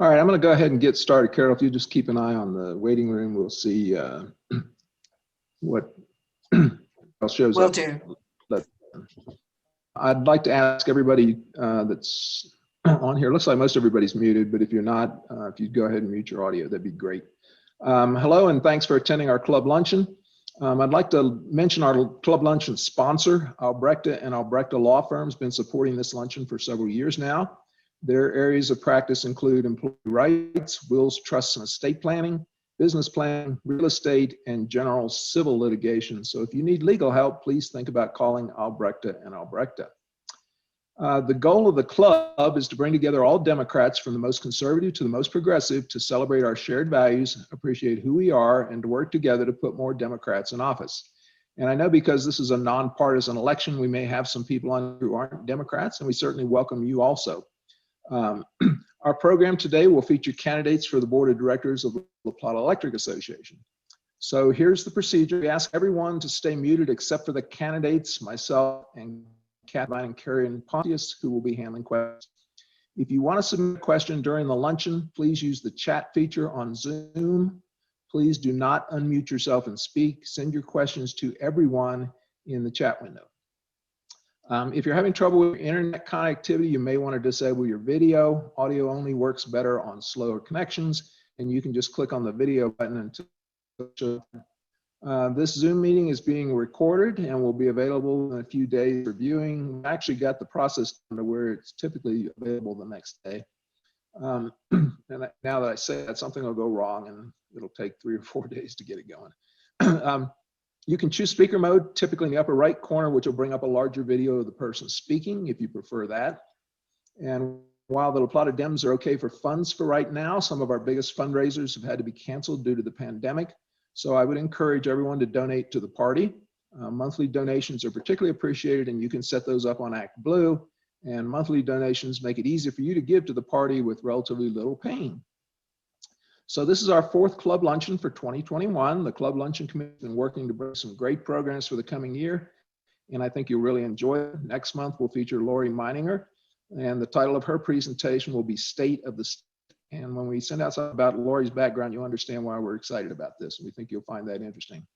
All right, I'm going to go ahead and get started. Carol, if you just keep an eye on the waiting room, we'll see what else shows Will up. do. I'd like to ask everybody that's on here, looks like most everybody's muted, but if you're not, if you'd go ahead and mute your audio, that'd be great. Hello, and thanks for attending our club luncheon. I'd like to mention our club luncheon sponsor, Albrecht and Albrecht Law Firm, has been supporting this luncheon for several years now. Their areas of practice include employee rights, wills, trusts, and estate planning, business planning, real estate, and general civil litigation. So if you need legal help, please think about calling Albrecht and Albrecht. The goal of the club is to bring together all Democrats from the most conservative to the most progressive to celebrate our shared values, appreciate who we are, and to work together to put more Democrats in office. And I know because this is a nonpartisan election, we may have some people on who aren't Democrats, and we certainly welcome you also. Our program today will feature candidates for the Board of Directors of the Plata Electric Association. So here's the procedure. We ask everyone to stay muted except for the candidates, myself, and Kathleen and Carrie and Pontius, who will be handling questions. If you want to submit a question during the luncheon, please use the chat feature on Zoom. Please do not unmute yourself and speak. Send your questions to everyone in the chat window. If you're having trouble with internet connectivity, you may want to disable your video. Audio only works better on slower connections, and you can just click on the video button until this Zoom meeting is being recorded and will be available in a few days for viewing. We actually got the process to where it's typically available the next day. And now that I say that, something will go wrong and it'll take 3 or 4 days to get it going. You can choose speaker mode, typically in the upper right corner, which will bring up a larger video of the person speaking if you prefer that. And while the La Plata Dems are okay for funds for right now, some of our biggest fundraisers have had to be canceled due to the pandemic. So I would encourage everyone to donate to the party. Monthly donations are particularly appreciated, and you can set those up on ActBlue. And monthly donations make it easy for you to give to the party with relatively little pain. So this is our 4th club luncheon for 2021. The club luncheon committee has been working to bring some great programs for the coming year, and I think you'll really enjoy it. Next month we'll feature Lori Meininger, and the title of her presentation will be State of the State. And when we send out something about Lori's background, you'll understand why we're excited about this. We think you'll find that interesting.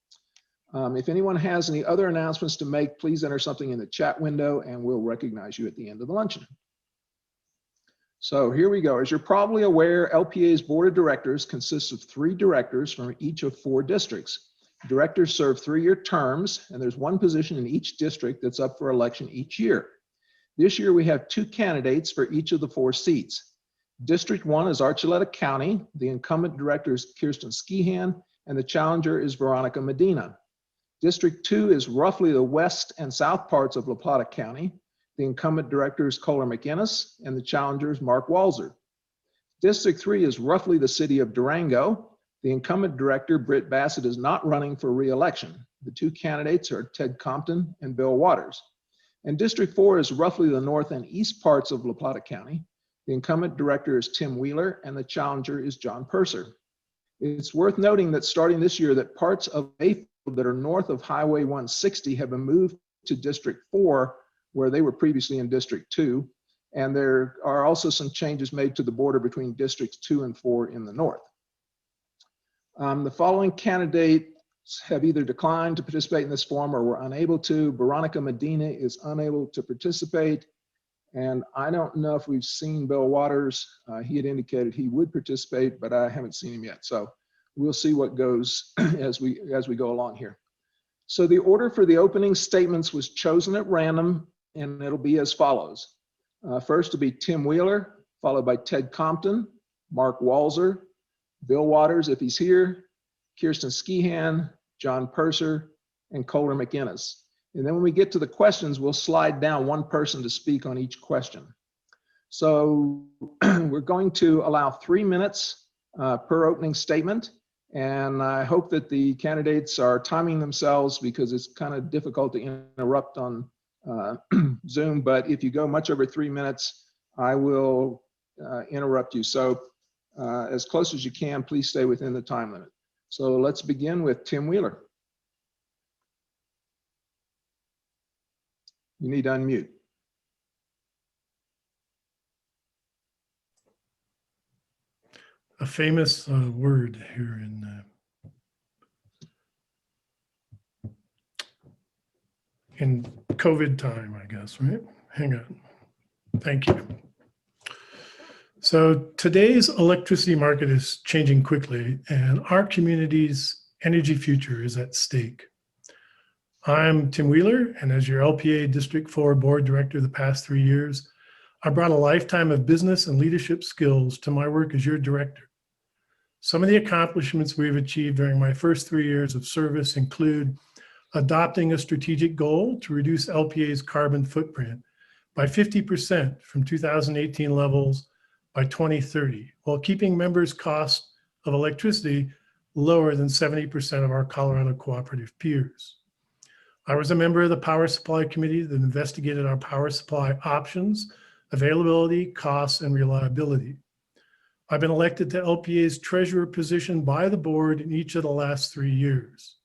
If anyone has any other announcements to make, please enter something in the chat window and we'll recognize you at the end of the luncheon. So here we go. As you're probably aware, LPEA's Board of Directors consists of 3 directors from each of 4 districts. Directors serve 3-year terms, and there's 1 position in each district that's up for election each year. This year we have 2 candidates for each of the 4 seats. District 1 is Archuleta County. The incumbent director is Kirsten Skehan, and the challenger is Veronica Medina. District 2 is roughly the west and south parts of La Plata County. The incumbent director is Kohler McInnes, and the challenger is Mark Walzer. District 3 is roughly the city of Durango. The incumbent director, Britt Bassett, is not running for re-election. The 2 candidates are Ted Compton and Bill Waters. And District 4 is roughly the north and east parts of La Plata County. The incumbent director is Tim Wheeler, and the challenger is John Purser. It's worth noting that starting this year that parts of Mayfield that are north of Highway 160 have been moved to District 4, where they were previously in District 2. And there are also some changes made to the border between Districts 2 and 4 in the north. The following candidates have either declined to participate in this forum or were unable to. Veronica Medina is unable to participate. And I don't know if we've seen Bill Waters. He had indicated he would participate, but I haven't seen him yet. So we'll see what goes as we go along here. So the order for the opening statements was chosen at random, and it'll be as follows. First will be Tim Wheeler, followed by Ted Compton, Mark Walzer, Bill Waters, if he's here, Kirsten Skehan, John Purser, and Kohler McInnes. And then when we get to the questions, we'll slide down 1 person to speak on each question. So we're going to allow 3 minutes per opening statement. And I hope that the candidates are timing themselves because it's kind of difficult to interrupt on Zoom. But if you go much over 3 minutes, I will interrupt you. So as close as you can, please stay within the time limit. So let's begin with Tim Wheeler. You need to unmute. a famous word here in COVID time, I guess, right? Hang on. Thank you. So today's electricity market is changing quickly, and our community's energy future is at stake. I'm Tim Wheeler, and as your LPEA District 4 Board Director the past 3 years, I brought a lifetime of business and leadership skills to my work as your director. Some of the accomplishments we've achieved during my first 3 years of service include adopting a strategic goal to reduce LPEA's carbon footprint by 50% from 2018 levels by 2030, while keeping members' cost of electricity lower than 70% of our Colorado cooperative peers. I was a member of the Power Supply Committee that investigated our power supply options, availability, costs, and reliability. I've been elected to LPEA's treasurer position by the board in each of the last 3 years.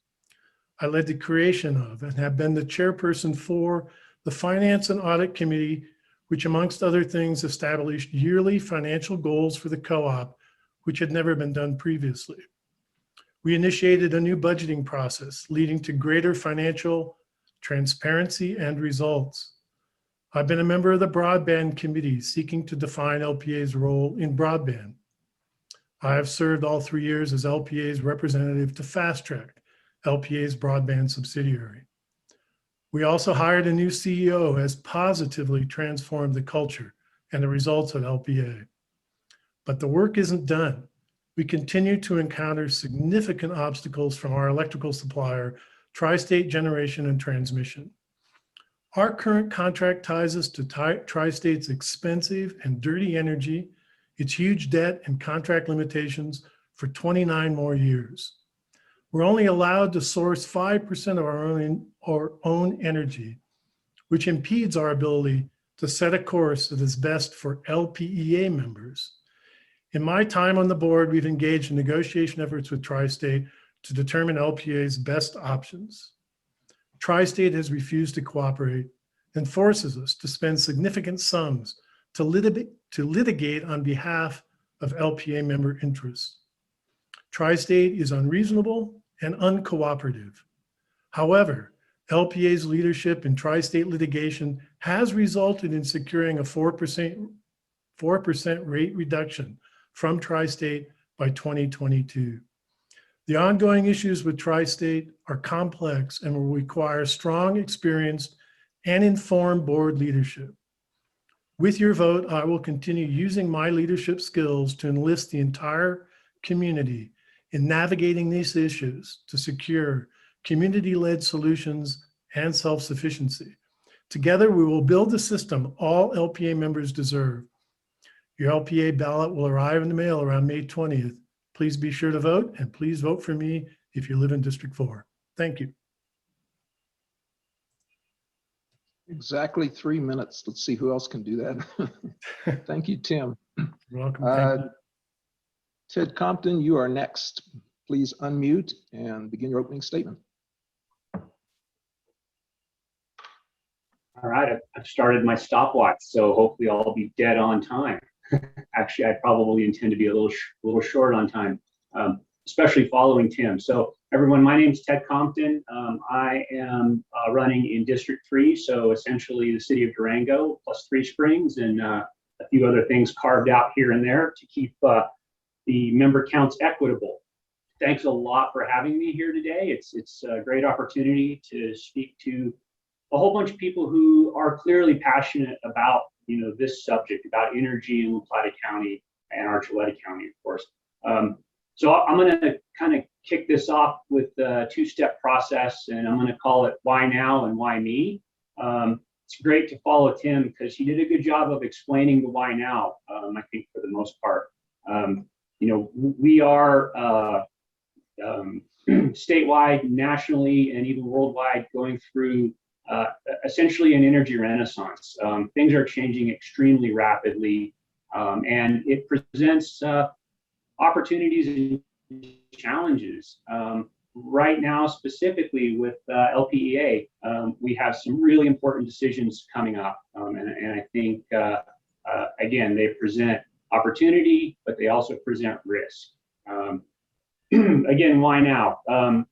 I led the creation of and have been the chairperson for the Finance and Audit Committee, which amongst other things established yearly financial goals for the co-op, which had never been done previously. We initiated a new budgeting process leading to greater financial transparency and results. I've been a member of the Broadband Committee seeking to define LPEA's role in broadband. I have served all 3 years as LPEA's representative to Fast Track, LPEA's broadband subsidiary. We also hired a new CEO who has positively transformed the culture and the results of LPEA. But the work isn't done. We continue to encounter significant obstacles from our electrical supplier, Tri-State Generation and Transmission. Our current contract ties us to Tri-State's expensive and dirty energy, its huge debt and contract limitations for 29 more years. We're only allowed to source 5% of our own energy, which impedes our ability to set a course that is best for LPEA members. In my time on the board, we've engaged in negotiation efforts with Tri-State to determine LPEA's best options. Tri-State has refused to cooperate and forces us to spend significant sums to litigate on behalf of LPEA member interests. Tri-State is unreasonable and uncooperative. However, LPEA's leadership in Tri-State litigation has resulted in securing a 4% rate reduction from Tri-State by 2022. The ongoing issues with Tri-State are complex and will require strong, experienced, and informed board leadership. With your vote, I will continue using my leadership skills to enlist the entire community in navigating these issues to secure community-led solutions and self-sufficiency. Together, we will build the system all LPEA members deserve. Your LPEA ballot will arrive in the mail around May 20th. Please be sure to vote, and please vote for me if you live in District 4. Thank you. Exactly 3 minutes. Let's see who else can do that. Thank you, Tim. You're welcome. Thank you. Ted Compton, you are next. Please unmute and begin your opening statement. All right, I've started my stopwatch, so hopefully I'll be dead on time. Actually, I probably intend to be a little short on time, especially following Tim. So everyone, my name is Ted Compton. I am running in District 3, so essentially the city of Durango plus 3 Springs and a few other things carved out here and there to keep the member counts equitable. Thanks a lot for having me here today. It's a great opportunity to speak to a whole bunch of people who are clearly passionate about this subject, about energy in Plata County and Archuleta County, of course. So I'm going to kind of kick this off with a 2-step process, and I'm going to call it why now and why me. It's great to follow Tim because he did a good job of explaining the why now, I think, for the most part. We are statewide, nationally, and even worldwide going through essentially an energy renaissance. Things are changing extremely rapidly, and it presents opportunities and challenges. Right now, specifically with LPEA, we have some really important decisions coming up, and I think, again, they present opportunity, but they also present risk. Again, why now?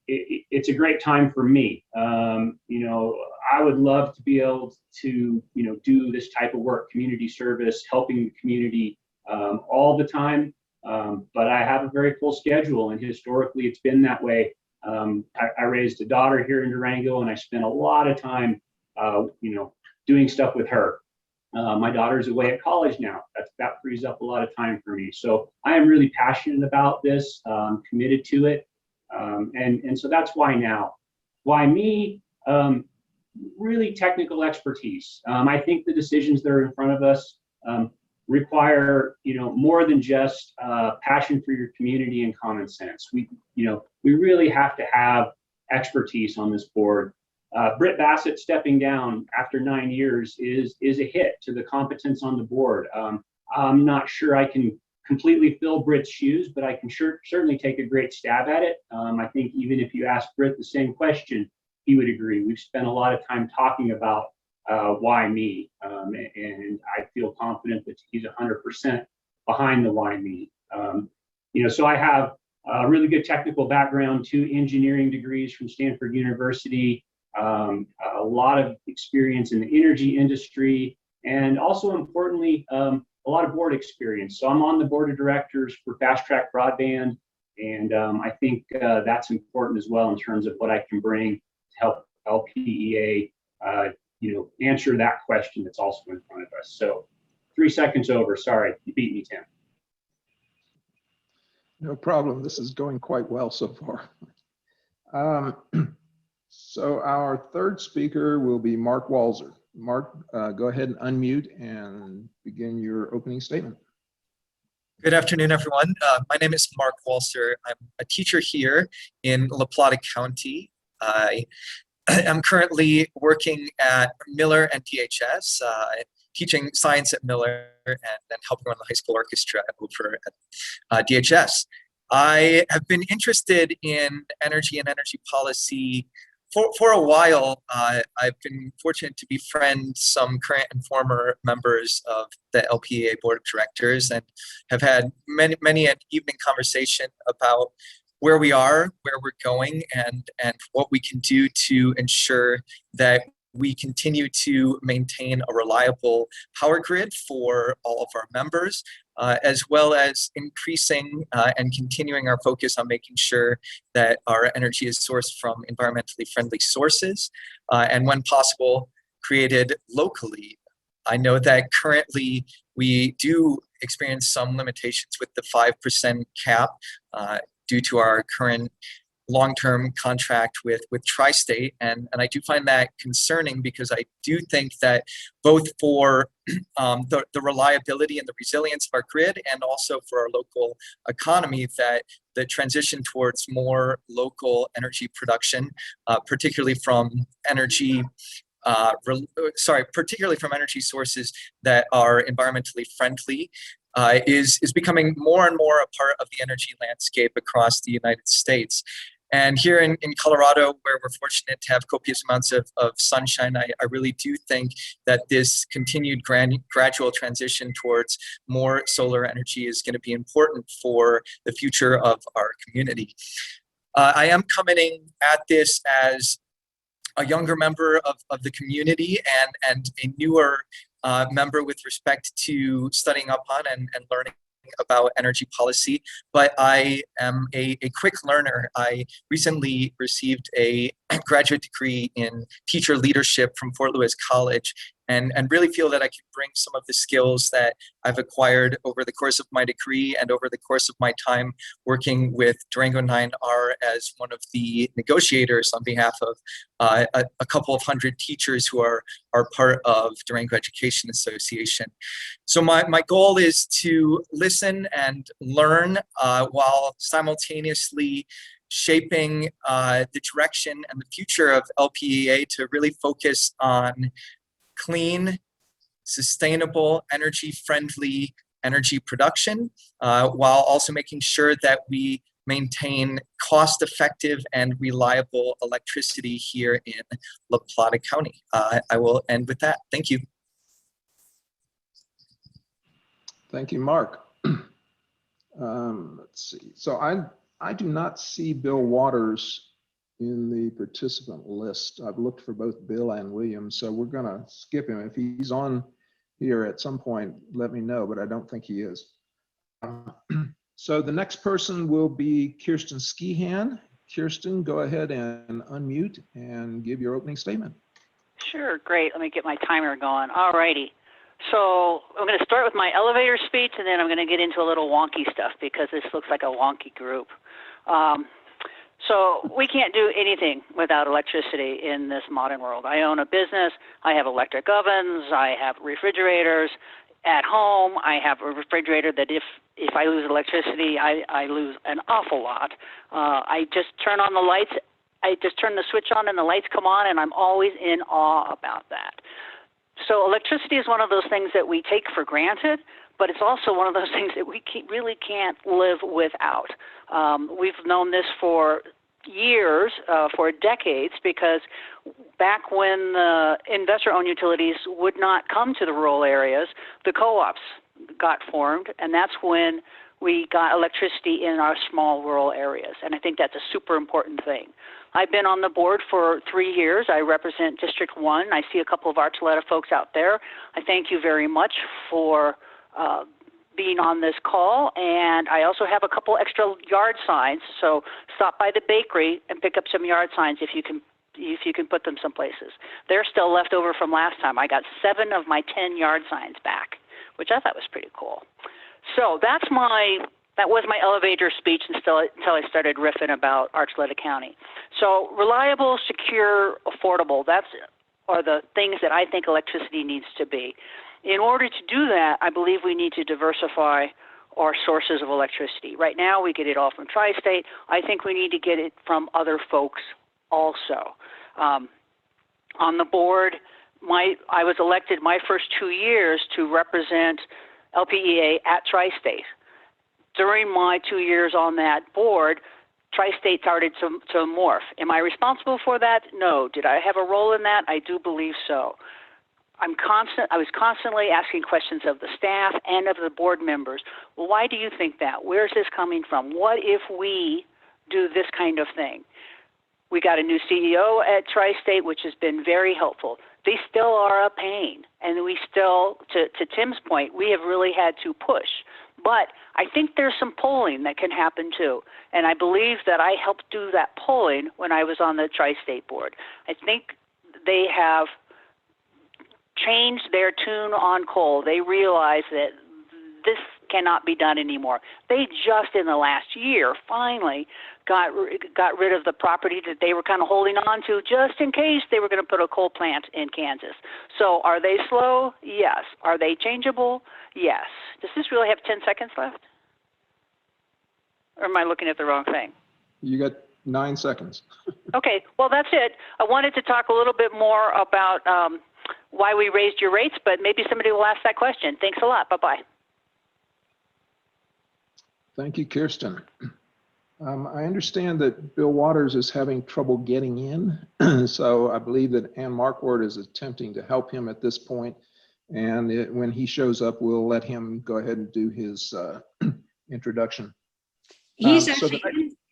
It's a great time for me. I would love to be able to, do this type of work, community service, helping the community all the time. But I have a very full schedule, and historically it's been that way. I raised a daughter here in Durango, and I spent a lot of time, doing stuff with her. My daughter's away at college now. That frees up a lot of time for me. So I am really passionate about this, committed to it. And so that's why now. Why me? Really technical expertise. I think the decisions that are in front of us require, more than just passion for your community and common sense. We really have to have expertise on this board. Britt Bassett stepping down after 9 years is a hit to the competence on the board. I'm not sure I can completely fill Britt's shoes, but I can certainly take a great stab at it. I think even if you ask Britt the same question, he would agree. We've spent a lot of time talking about why me, and I feel confident that he's 100% behind the why me. So I have a really good technical background, 2 engineering degrees from Stanford University. A lot of experience in the energy industry, and also importantly, a lot of board experience. So I'm on the board of directors for Fast Track Broadband, and I think that's important as well in terms of what I can bring to help LPEA, answer that question that's also in front of us. So 3 seconds over. Sorry, you beat me, Tim. No problem. This is going quite well so far. So our third speaker will be Mark Walzer. Mark, go ahead and unmute and begin your opening statement. Good afternoon, everyone. My name is Mark Walzer. I'm a teacher here in La Plata County. I am currently working at Miller and DHS, teaching science at Miller and then helping run the high school orchestra over at DHS. I have been interested in energy and energy policy for a while. I've been fortunate to befriend some current and former members of the LPEA Board of Directors and have had many an evening conversation about where we are, where we're going, and what we can do to ensure that we continue to maintain a reliable power grid for all of our members, as well as increasing and continuing our focus on making sure that our energy is sourced from environmentally friendly sources, and when possible, created locally. I know that currently we do experience some limitations with the 5% cap due to our current long-term contract with Tri-State, and I do find that concerning because I do think that both for the reliability and the resilience of our grid and also for our local economy, that the transition towards more local energy production, particularly from energy sources that are environmentally friendly, is becoming more and more a part of the energy landscape across the United States. And here in Colorado, where we're fortunate to have copious amounts of sunshine, I really do think that this continued gradual transition towards more solar energy is going to be important for the future of our community. I am coming at this as a younger member of the community and a newer member with respect to studying up on and learning about energy policy, but I am a quick learner. I recently received a graduate degree in teacher leadership from Fort Lewis College, and really feel that I can bring some of the skills that I've acquired over the course of my degree and over the course of my time working with Durango 9R as one of the negotiators on behalf of a couple of hundred teachers who are part of Durango Education Association. So my goal is to listen and learn while simultaneously shaping the direction and the future of LPEA to really focus on clean, sustainable, energy-friendly energy production, while also making sure that we maintain cost-effective and reliable electricity here in La Plata County. I will end with that. Thank you. Thank you, Mark. Let's see. So I do not see Bill Waters in the participant list. I've looked for both Bill and William, so we're going to skip him. If he's on here at some point, let me know, but I don't think he is. So the next person will be Kirsten Skehan. Kirsten, go ahead and unmute and give your opening statement. Sure, great. Let me get my timer going. All righty. So I'm going to start with my elevator speech, and then I'm going to get into a little wonky stuff because this looks like a wonky group. So we can't do anything without electricity in this modern world. I own a business. I have electric ovens. I have refrigerators. At home, I have a refrigerator that if I lose electricity, I lose an awful lot. I just turn on the lights. I just turn the switch on and the lights come on, and I'm always in awe about that. So electricity is one of those things that we take for granted, but it's also one of those things that we really can't live without. We've known this for years, for decades, because back when the investor-owned utilities would not come to the rural areas, the co-ops got formed, and that's when we got electricity in our small rural areas, and I think that's a super important thing. I've been on the board for 3 years. I represent District 1. I see a couple of Archuleta folks out there. I thank you very much for being on this call, and I also have a couple extra yard signs, so stop by the bakery and pick up some yard signs if you can put them some places. They're still left over from last time. I got 7 of my 10 yard signs back, which I thought was pretty cool. So that was my elevator speech until I started riffing about Archuleta County. So reliable, secure, affordable, are the things that I think electricity needs to be. In order to do that, I believe we need to diversify our sources of electricity. Right now, we get it all from Tri-State. I think we need to get it from other folks also. On the board, I was elected my first 2 years to represent LPEA at Tri-State. During my 2 years on that board, Tri-State started to morph. Am I responsible for that? No. Did I have a role in that? I do believe so. I was constantly asking questions of the staff and of the board members. Well, why do you think that? Where's this coming from? What if we do this kind of thing? We got a new CEO at Tri-State, which has been very helpful. They still are a pain, and we still, to Tim's point, we have really had to push. But I think there's some polling that can happen too, and I believe that I helped do that polling when I was on the Tri-State board. I think they have changed their tune on coal. They realize that this cannot be done anymore. They just in the last year finally got rid of the property that they were kind of holding on to just in case they were going to put a coal plant in Kansas. So are they slow? Yes. Are they changeable? Yes. Does this really have 10 seconds left? Or am I looking at the wrong thing? You got 9 seconds. Okay, well, that's it. I wanted to talk a little bit more about why we raised your rates, but maybe somebody will ask that question. Thanks a lot. Bye-bye. Thank you, Kirsten. I understand that Bill Waters is having trouble getting in, so I believe that Ann Marquardt is attempting to help him at this point. And when he shows up, we'll let him go ahead and do his introduction. He's actually,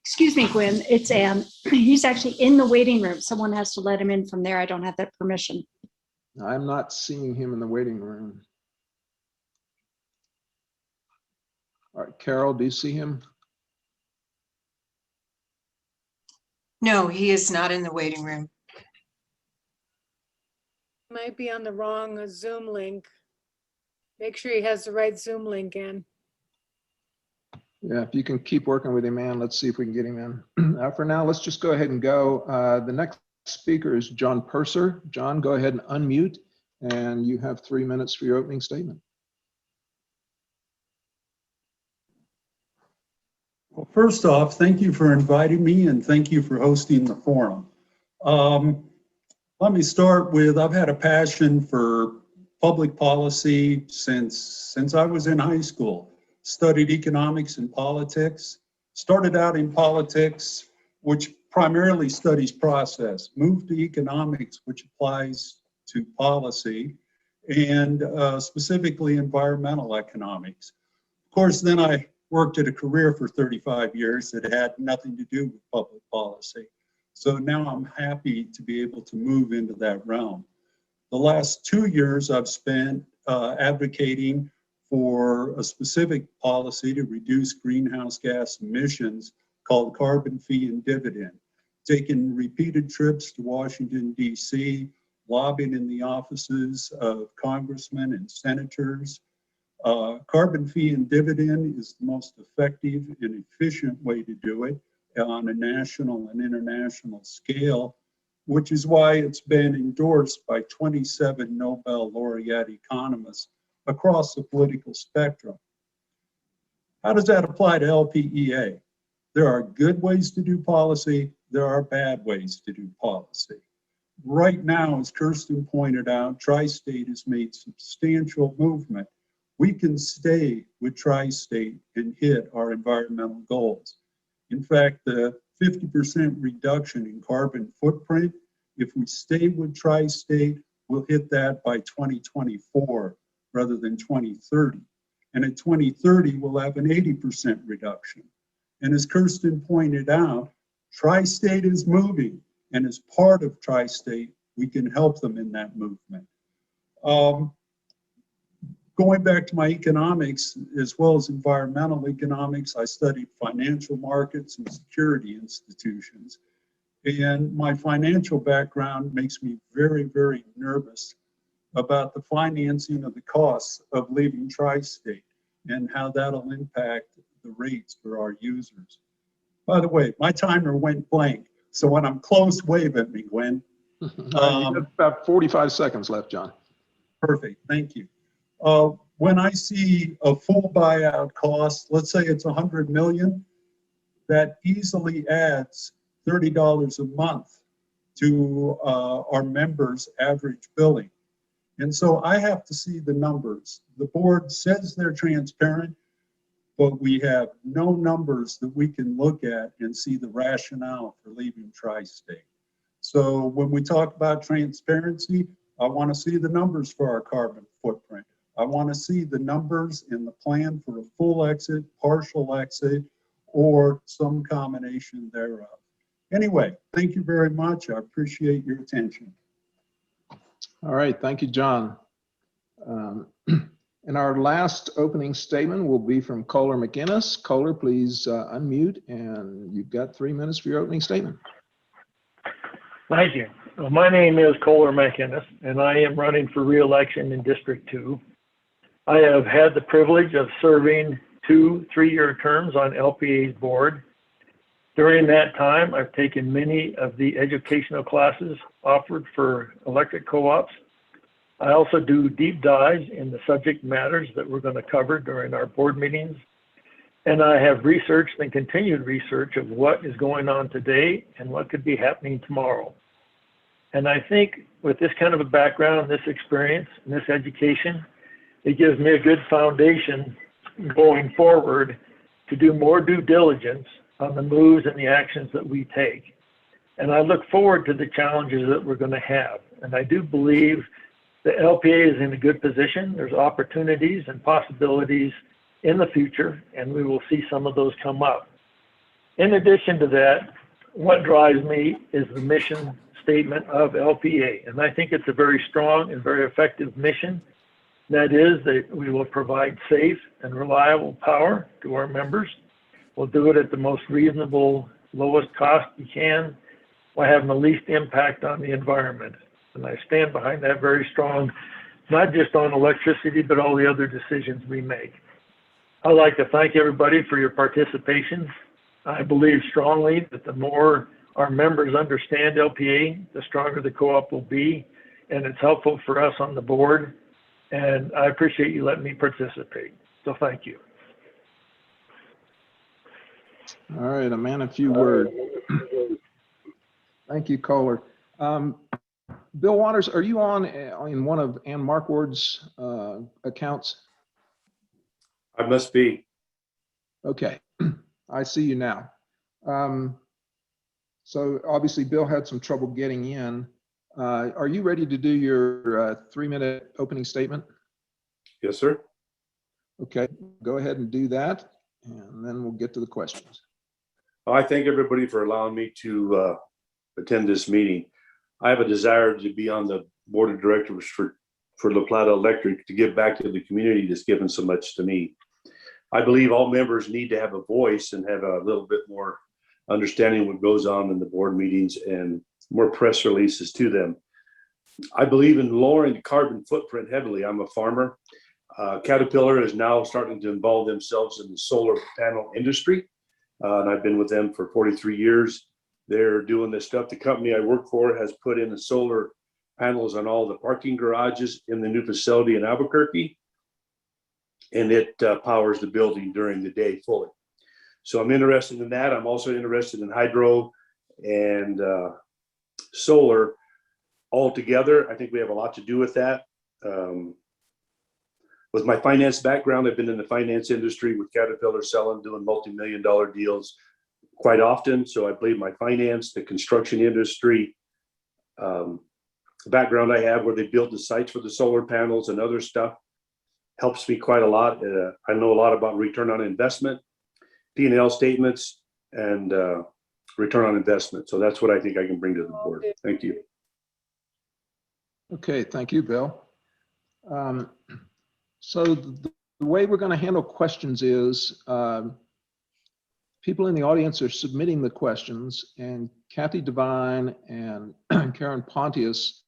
excuse me, Gwen, it's Ann. He's actually in the waiting room. Someone has to let him in from there. I don't have that permission. I'm not seeing him in the waiting room. All right, Carol, do you see him? No, he is not in the waiting room. Might be on the wrong Zoom link. Make sure he has the right Zoom link in. Yeah, if you can keep working with him, man, let's see if we can get him in. For now, let's just go ahead and go. The next speaker is John Purser. John, go ahead and unmute, and you have 3 minutes for your opening statement. Well, first off, thank you for inviting me and thank you for hosting the forum. Let me start with, I've had a passion for public policy since I was in high school. Studied economics and politics, started out in politics, which primarily studies process, moved to economics, which applies to policy, and specifically environmental economics. course, then I worked at a career for 35 years that had nothing to do with public policy. So now I'm happy to be able to move into that realm. The last 2 years I've spent advocating for a specific policy to reduce greenhouse gas emissions called carbon fee and dividend. Taking repeated trips to Washington, D.C., lobbying in the offices of congressmen and senators. Carbon fee and dividend is the most effective and efficient way to do it on a national and international scale, which is why it's been endorsed by 27 Nobel laureate economists across the political spectrum. How does that apply to LPEA? There are good ways to do policy, there are bad ways to do policy. Right now, as Kirsten pointed out, Tri-State has made substantial movement. We can stay with Tri-State and hit our environmental goals. In fact, the 50% reduction in carbon footprint, if we stay with Tri-State, we'll hit that by 2024 rather than 2030. And at 2030, we'll have an 80% reduction. And as Kirsten pointed out, Tri-State is moving, and as part of Tri-State, we can help them in that movement. Going back to my economics, as well as environmental economics, I studied financial markets and security institutions. And my financial background makes me very, very nervous about the financing of the costs of leaving Tri-State and how that'll impact the rates for our users. By the way, my timer went blank. So when I'm close, wave at me, Gwen. You have about 45 seconds left, John. Perfect, thank you. When I see a full buyout cost, let's say it's 100 million, that easily adds $30 a month to our members' average billing. And so I have to see the numbers. The board says they're transparent, but we have no numbers that we can look at and see the rationale for leaving Tri-State. So when we talk about transparency, I want to see the numbers for our carbon footprint. I want to see the numbers in the plan for a full exit, partial exit, or some combination thereof. Anyway, thank you very much. I appreciate your attention. All right, thank you, John. And our last opening statement will be from Kohler McInnes. Kohler, please unmute, and you've got 3 minutes for your opening statement. Thank you. Well, my name is Kohler McInnes, and I am running for re-election in District 2. I have had the privilege of serving 2 3-year terms on LPEA's board. During that time, I've taken many of the educational classes offered for electric co-ops. I also do deep dives in the subject matters that we're going to cover during our board meetings. And I have researched and continued research of what is going on today and what could be happening tomorrow. And I think with this kind of a background, this experience, and this education, it gives me a good foundation going forward to do more due diligence on the moves and the actions that we take. And I look forward to the challenges that we're going to have. And I do believe the LPEA is in a good position. There's opportunities and possibilities in the future, and we will see some of those come up. In addition to that, what drives me is the mission statement of LPEA. And I think it's a very strong and very effective mission. That is that we will provide safe and reliable power to our members. We'll do it at the most reasonable, lowest cost we can, while having the least impact on the environment. And I stand behind that very strong, not just on electricity, but all the other decisions we make. I'd like to thank everybody for your participation. I believe strongly that the more our members understand LPEA, the stronger the co-op will be, and it's helpful for us on the board. And I appreciate you letting me participate. So thank you. All right, a man, a few words. Thank you, Kohler. Bill Waters, are you on in one of Ann Markward's accounts? I must be. Okay, I see you now. So obviously Bill had some trouble getting in. Are you ready to do your 3-minute opening statement? Yes, sir. Okay, go ahead and do that, and then we'll get to the questions. I thank everybody for allowing me to attend this meeting. I have a desire to be on the board of directors for La Plata Electric, to give back to the community that's given so much to me. I believe all members need to have a voice and have a little bit more understanding of what goes on in the board meetings and more press releases to them. I believe in lowering the carbon footprint heavily. I'm a farmer. Caterpillar is now starting to involve themselves in the solar panel industry. And I've been with them for 43 years. They're doing this stuff. The company I work for has put in the solar panels on all the parking garages in the new facility in Albuquerque. And it powers the building during the day fully. So I'm interested in that. I'm also interested in hydro and solar all together. I think we have a lot to do with that. With my finance background, I've been in the finance industry with Caterpillar selling, doing multi-million-dollar deals quite often. So I believe my finance, the construction industry background I have, where they build the sites for the solar panels and other stuff, helps me quite a lot. I know a lot about return on investment, P&L statements, and return on investment. So that's what I think I can bring to the board. Thank you. Okay, thank you, Bill. So the way we're going to handle questions is people in the audience are submitting the questions, and Kathy Devine and Karen Pontius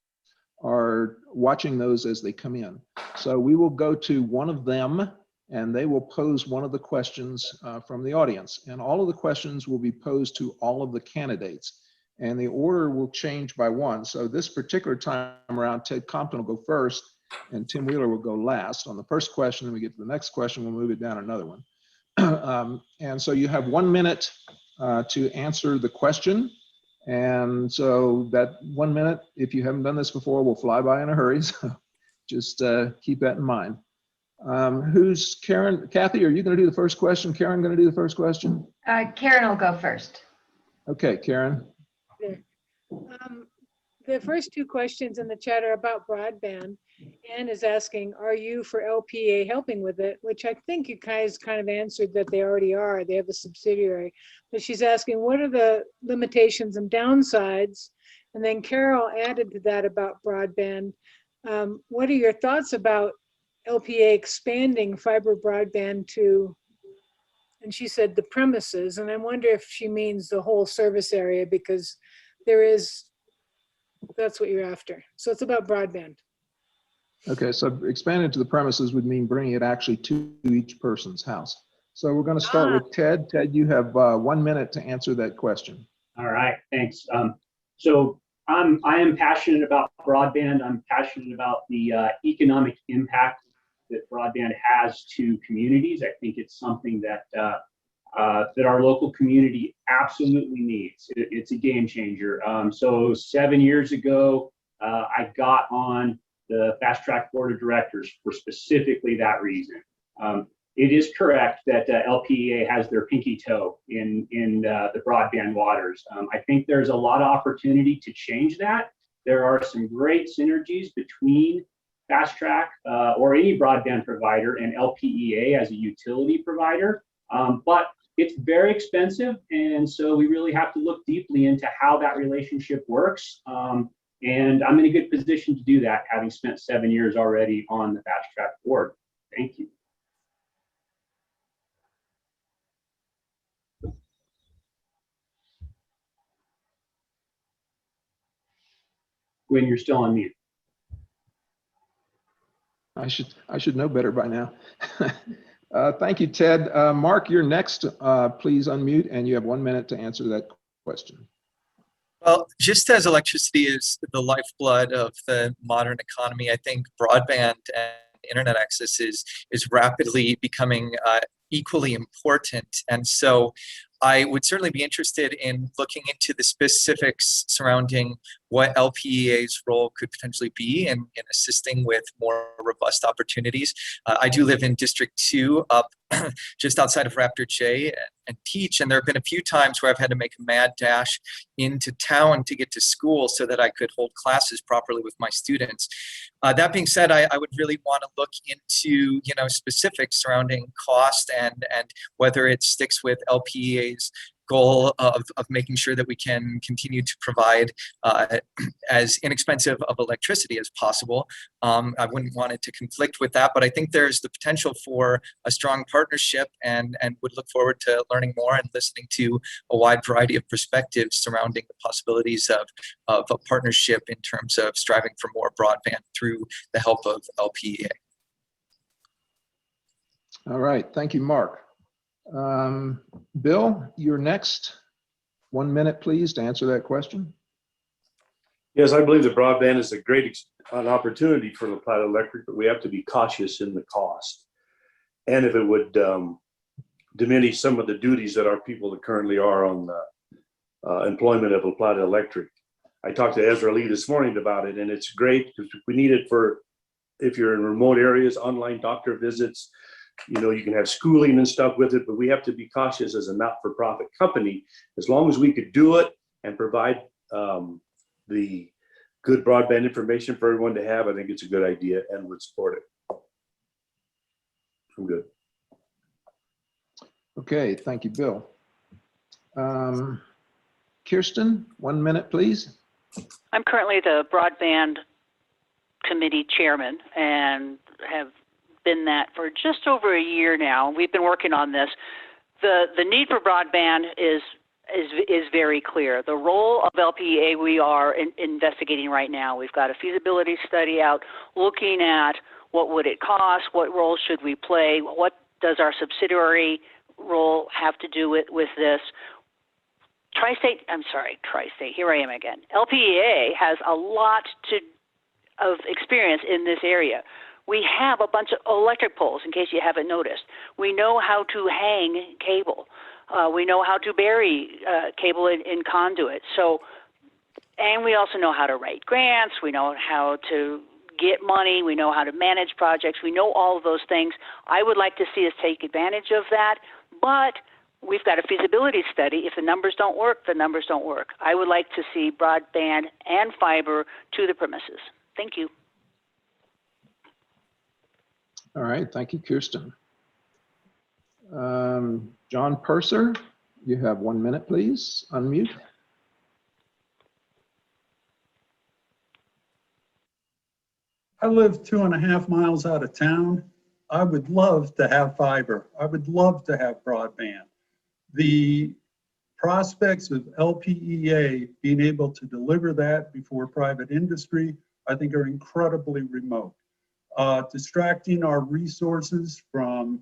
are watching those as they come in. So we will go to one of them, and they will pose one of the questions from the audience. And all of the questions will be posed to all of the candidates. And the order will change by one. So this particular time around, Ted Compton will go first, and Tim Wheeler will go last on the first question. Then we get to the next question, we'll move it down another one. And so you have 1 minute to answer the question. And so that 1 minute, if you haven't done this before, will fly by in a hurry. So just keep that in mind. Who's Karen? Kathy, are you going to do the first question? Karen going to do the first question? Karen will go first. Okay, Karen. The first two questions in the chat are about broadband. Ann is asking, are you for LPEA helping with it? Which I think you guys kind of answered that they already are. They have a subsidiary. But she's asking, what are the limitations and downsides? And then Carol added to that about broadband. What are your thoughts about LPEA expanding fiber broadband to, and she said the premises, and I wonder if she means the whole service area, because there is, that's what you're after. So it's about broadband. Okay, so expanding to the premises would mean bringing it actually to each person's house. So we're going to start with Ted. Ted, you have 1 minute to answer that question. All right, thanks. So I am passionate about broadband. I'm passionate about the economic impact that broadband has to communities. I think it's something that that our local community absolutely needs. It's a game changer. So 7 years ago, I got on the Fast Track Board of Directors for specifically that reason. It is correct that LPEA has their pinky toe in the broadband waters. I think there's a lot of opportunity to change that. There are some great synergies between Fast Track or any broadband provider and LPEA as a utility provider, but it's very expensive, and so we really have to look deeply into how that relationship works. And I'm in a good position to do that, having spent 7 years already on the Fast Track board. Thank you. Gwen, you're still on mute. I should know better by now. Thank you, Ted. Mark, you're next. Please unmute, and you have 1 minute to answer that question. Well, just as electricity is the lifeblood of the modern economy, I think broadband and internet access is rapidly becoming equally important. And so I would certainly be interested in looking into the specifics surrounding what LPEA's role could potentially be in assisting with more robust opportunities. I do live in District 2 up just outside of Raptor J and teach. And there have been a few times where I've had to make a mad dash into town to get to school so that I could hold classes properly with my students. That being said, I would really want to look into, specifics surrounding cost and whether it sticks with LPEA's goal of making sure that we can continue to provide as inexpensive of electricity as possible. I wouldn't want it to conflict with that, but I think there's the potential for a strong partnership and would look forward to learning more and listening to a wide variety of perspectives surrounding the possibilities of a partnership in terms of striving for more broadband through the help of LPEA. All right, thank you, Mark. Bill, you're next. 1 minute, please, to answer that question. Yes, I believe that broadband is an opportunity for La Plata Electric, but we have to be cautious in the cost. And if it would diminish some of the duties that our people that currently are on the employment of La Plata Electric. I talked to Ezra Lee this morning about it, and it's great because we need it for, if you're in remote areas, online doctor visits. You can have schooling and stuff with it, but we have to be cautious as a not-for-profit company. As long as we could do it and provide the good broadband information for everyone to have, I think it's a good idea and would support it. I'm good. Okay, thank you, Bill. Kirsten, 1 minute, please. I'm currently the broadband committee chairman and have been that for just over a year now. We've been working on this. The need for broadband is very clear. The role of LPEA we are investigating right now. We've got a feasibility study out looking at what would it cost, what role should we play, what does our subsidiary role have to do with this. Tri-State, here I am again. LPEA has a lot of experience in this area. We have a bunch of electric poles, in case you haven't noticed. We know how to hang cable. We know how to bury cable in conduit. And we also know how to write grants. We know how to get money. We know how to manage projects. We know all of those things. I would like to see us take advantage of that, but we've got a feasibility study. If the numbers don't work, the numbers don't work. I would like to see broadband and fiber to the premises. Thank you. All right, thank you, Kirsten. John Purser, you have 1 minute, please. Unmute. I live 2.5 miles out of town. I would love to have fiber. I would love to have broadband. The prospects of LPEA being able to deliver that before private industry, I think, are incredibly remote. Distracting our resources from,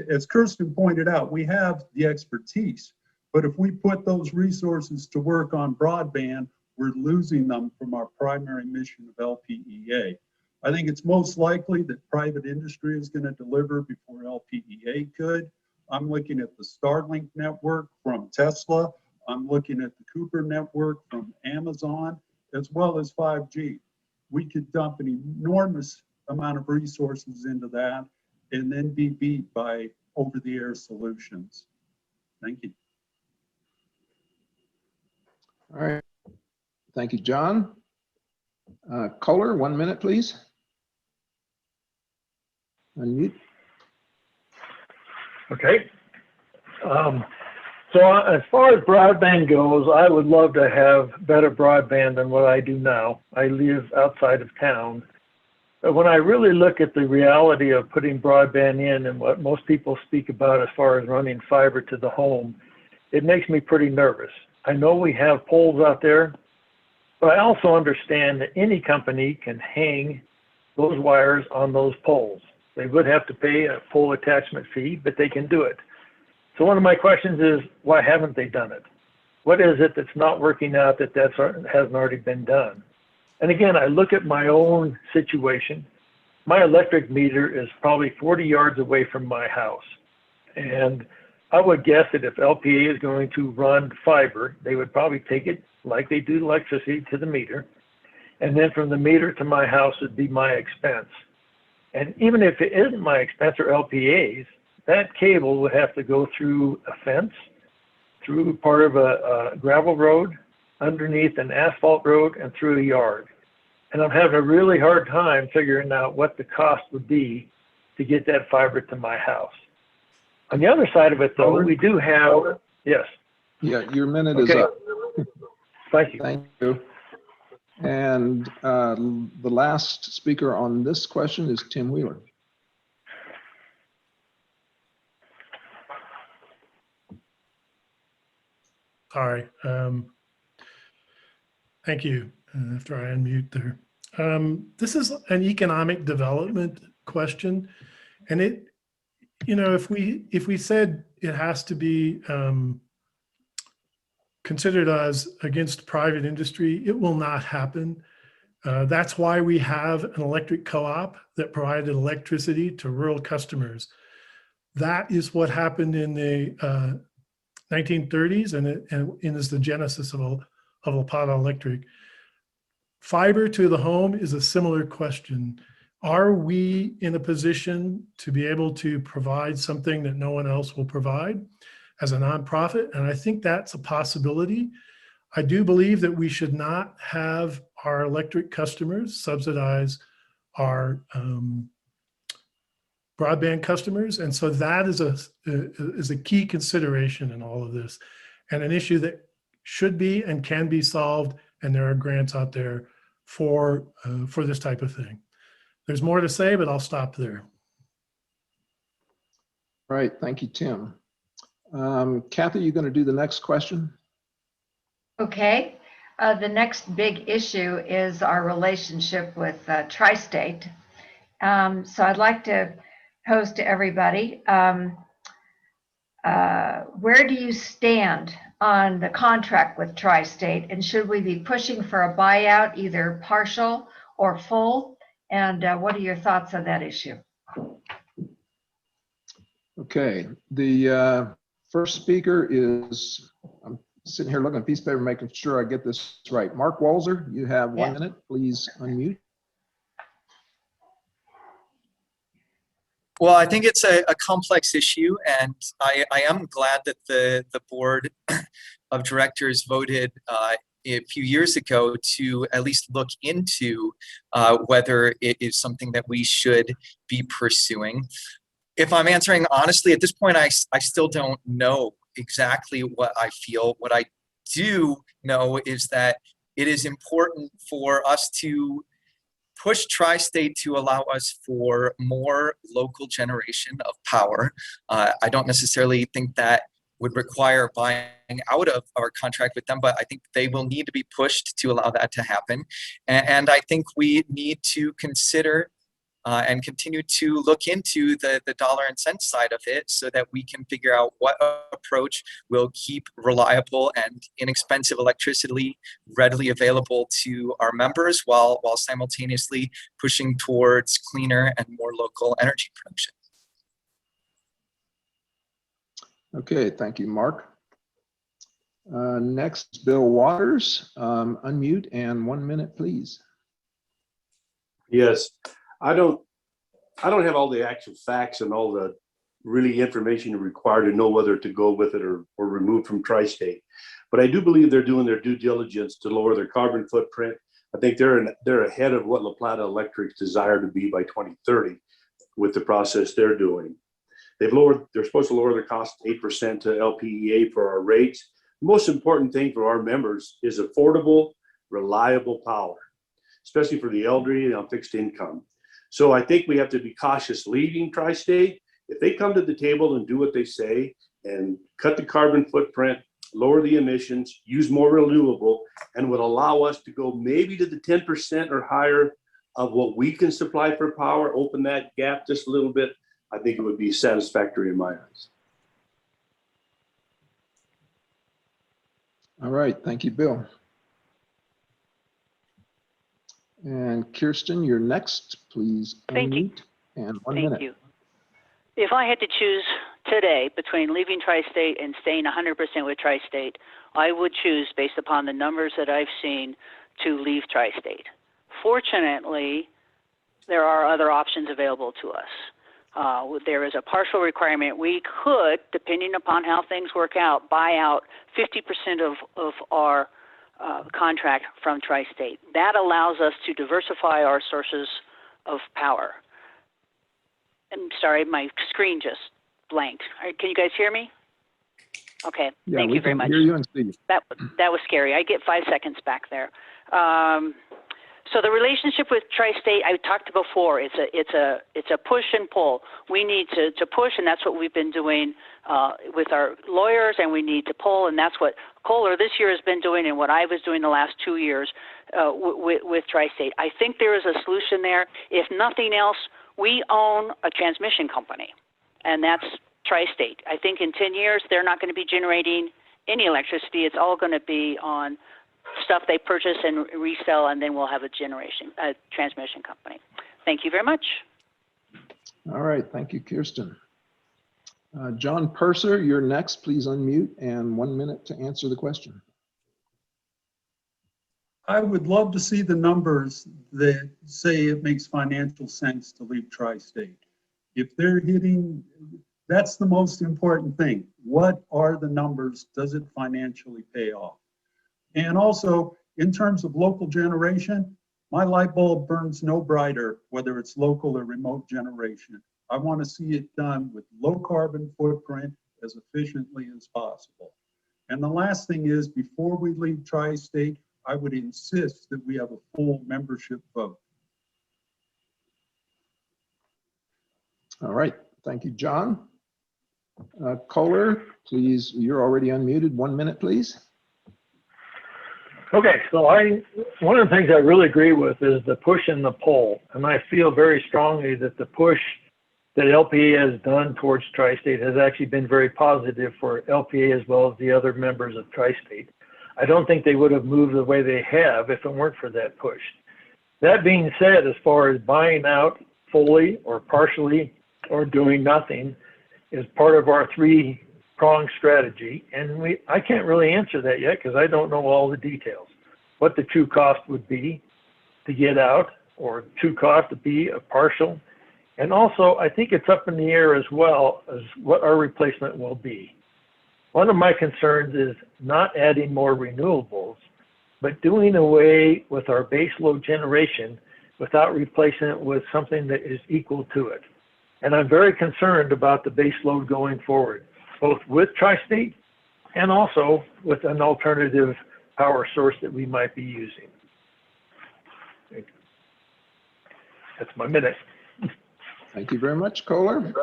as Kirsten pointed out, we have the expertise, but if we put those resources to work on broadband, we're losing them from our primary mission of LPEA. I think it's most likely that private industry is going to deliver before LPEA could. I'm looking at the Starlink network from Tesla. I'm looking at the Cooper network from Amazon, as well as 5G. We could dump an enormous amount of resources into that and then be beat by over-the-air solutions. Thank you. All right. Thank you, John. Kohler, 1 minute, please. Unmute. Okay. So as far as broadband goes, I would love to have better broadband than what I do now. I live outside of town. But when I really look at the reality of putting broadband in and what most people speak about as far as running fiber to the home, it makes me pretty nervous. I know we have poles out there, but I also understand that any company can hang those wires on those poles. They would have to pay a pole attachment fee, but they can do it. So one of my questions is, why haven't they done it? What is it that's not working out that hasn't already been done? And again, I look at my own situation. My electric meter is probably 40 yards away from my house. And I would guess that if LPEA is going to run fiber, they would probably take it like they do electricity to the meter. And then from the meter to my house would be my expense. And even if it isn't my expense or LPEA's, that cable would have to go through a fence, through part of a gravel road, underneath an asphalt road, and through a yard. And I'm having a really hard time figuring out what the cost would be to get that fiber to my house. On the other side of it, though, we do have, yes. Yeah, your minute is up. Thank you. Thank you. And the last speaker on this question is Tim Wheeler. Sorry. Thank you. After I unmute there. This is an economic development question. And it, you know, if we said it has to be considered as against private industry, it will not happen. That's why we have an electric co-op that provided electricity to rural customers. That is what happened in the 1930s, and is the genesis of Plata Electric. Fiber to the home is a similar question. Are we in a position to be able to provide something that no one else will provide as a nonprofit? And I think that's a possibility. I do believe that we should not have our electric customers subsidize our broadband customers. And so that is a key consideration in all of this, and an issue that should be and can be solved. And there are grants out there for this type of thing. There's more to say, but I'll stop there. All right, thank you, Tim. Kathy, you going to do the next question? Okay. The next big issue is our relationship with Tri-State. So I'd like to pose to everybody, where do you stand on the contract with Tri-State, and should we be pushing for a buyout, either partial or full? And what are your thoughts on that issue? Okay, the first speaker is, I'm sitting here looking at a piece of paper, making sure I get this right. Mark Walzer, you have 1 minute. Please unmute. Well, I think it's a complex issue, and I am glad that the board of directors voted a few years ago to at least look into whether it is something that we should be pursuing. If I'm answering honestly, at this point, I still don't know exactly what I feel. What I do know is that it is important for us to push Tri-State to allow us for more local generation of power. I don't necessarily think that would require buying out of our contract with them, but I think they will need to be pushed to allow that to happen. And I think we need to consider and continue to look into the dollar and cent side of it so that we can figure out what approach will keep reliable and inexpensive electricity readily available to our members while simultaneously pushing towards cleaner and more local energy production. Okay, thank you, Mark. Next, Bill Waters, unmute and 1 minute, please. Yes, I don't have all the actual facts and all the really information required to know whether to go with it or remove from Tri-State. But I do believe they're doing their due diligence to lower their carbon footprint. I think they're ahead of what La Plata Electric's desire to be by 2030 with the process they're doing. They're supposed to lower their cost 8% to LPEA for our rates. The most important thing for our members is affordable, reliable power, especially for the elderly and on fixed income. So I think we have to be cautious leading Tri-State. If they come to the table and do what they say and cut the carbon footprint, lower the emissions, use more renewable, and would allow us to go maybe to the 10% or higher of what we can supply for power, open that gap just a little bit, I think it would be satisfactory in my eyes. All right, thank you, Bill. And Kirsten, you're next, please. Thank you. And 1 minute. Thank you. If I had to choose today between leaving Tri-State and staying 100% with Tri-State, I would choose, based upon the numbers that I've seen, to leave Tri-State. Fortunately, there are other options available to us. there is a partial requirement. We could, depending upon how things work out, buy out 50% of our contract from Tri-State. That allows us to diversify our sources of power. I'm sorry, my screen just blanked. Can you guys hear me? Okay, Yeah, thank we you very can much. hear you and see you. That was scary. I get 5 seconds back there. So the relationship with Tri-State, I talked before. It's a push and pull. We need to push, and that's what we've been doing with our lawyers, and we need to pull, and that's what Kohler this year has been doing, and what I was doing the last 2 years with Tri-State. I think there is a solution there. If nothing else, we own a transmission company, and that's Tri-State. I think in 10 years they're not going to be generating any electricity. It's all going to be on stuff they purchase and resell, and then we'll have a transmission company. Thank you very much. All right, thank you, Kirsten. John Purser, you're next. Please unmute and 1 minute to answer the question. I would love to see the numbers that say it makes financial sense to leave Tri-State. If they're hitting, that's the most important thing. What are the numbers? Does it financially pay off? And also, in terms of local generation, my light bulb burns no brighter, whether it's local or remote generation. I want to see it done with low carbon footprint as efficiently as possible. And the last thing is, before we leave Tri-State, I would insist that we have a full membership vote. All right, thank you, John. Kohler, please, you're already unmuted. 1 minute, please. Okay, so one of the things I really agree with is the push and the pull. And I feel very strongly that the push that LPEA has done towards Tri-State has actually been very positive for LPEA as well as the other members of Tri-State. I don't think they would have moved the way they have if it weren't for that push. That being said, as far as buying out fully or partially or doing nothing is part of our three-pronged strategy. And I can't really answer that yet because I don't know all the details. What the true cost would be to get out, or true cost to be a partial. And also, I think it's up in the air as well as what our replacement will be. One of my concerns is not adding more renewables, but doing away with our base load generation without replacing it with something that is equal to it. And I'm very concerned about the base load going forward, both with Tri-State and also with an alternative power source that we might be using. That's my minute. Thank you very much, Kohler.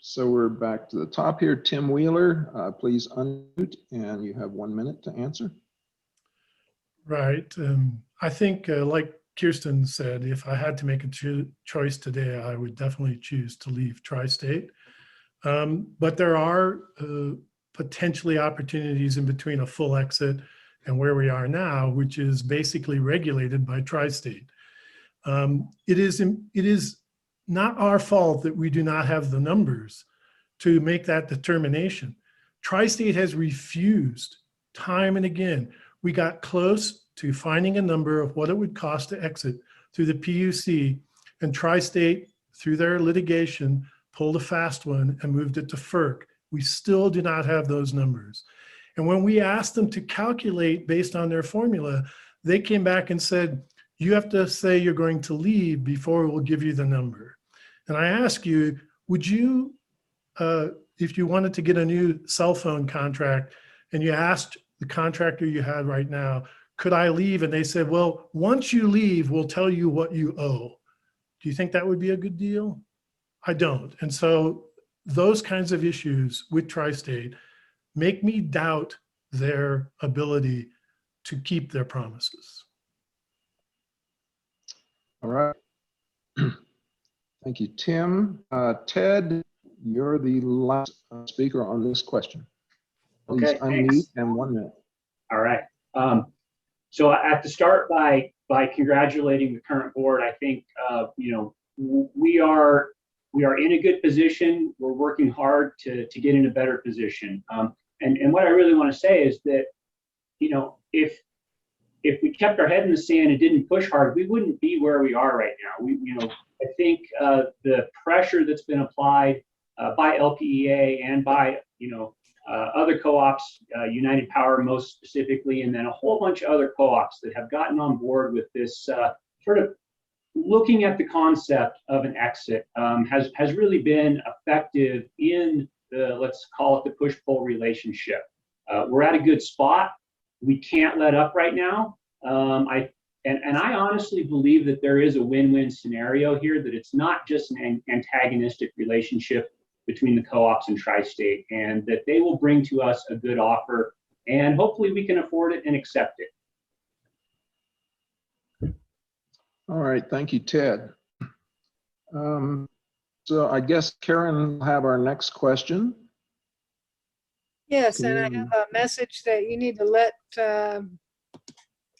So we're back to the top here. Tim Wheeler, please unmute, and you have 1 minute to answer. Right. I think, like Kirsten said, if I had to make a choice today, I would definitely choose to leave Tri-State. But there are potentially opportunities in between a full exit and where we are now, which is basically regulated by Tri-State. It is not our fault that we do not have the numbers to make that determination. Tri-State has refused time and again. We got close to finding a number of what it would cost to exit through the PUC, and Tri-State, through their litigation, pulled a fast one and moved it to FERC. We still do not have those numbers. And when we asked them to calculate based on their formula, they came back and said, you have to say you're going to leave before we'll give you the number. And I ask you, would you, if you wanted to get a new cell phone contract and you asked the contractor you had right now, could I leave? And they said, well, once you leave, we'll tell you what you owe. Do you think that would be a good deal? I don't. And so those kinds of issues with Tri-State make me doubt their ability to keep their promises. All right. Thank you, Tim. Ted, you're the last speaker on this question. Please Okay, unmute thanks. and 1 minute. All right. So I have to start by congratulating the current board. I think we are in a good position. We're working hard to get in a better position. And what I really want to say is that if if we kept our head in the sand and didn't push hard, we wouldn't be where we are right now. I think the pressure that's been applied by LPEA and by other co-ops, United Power most specifically, and then a whole bunch of other co-ops that have gotten on board with this sort of looking at the concept of an exit has really been effective in the, let's call it the push-pull relationship. We're at a good spot. We can't let up right now. I honestly believe that there is a win-win scenario here, that it's not just an antagonistic relationship between the co-ops and Tri-State, and that they will bring to us a good offer, and hopefully we can afford it and accept it. All right, thank you, Ted. So I guess Karen will have our next question. Yes, and I have a message that you need to let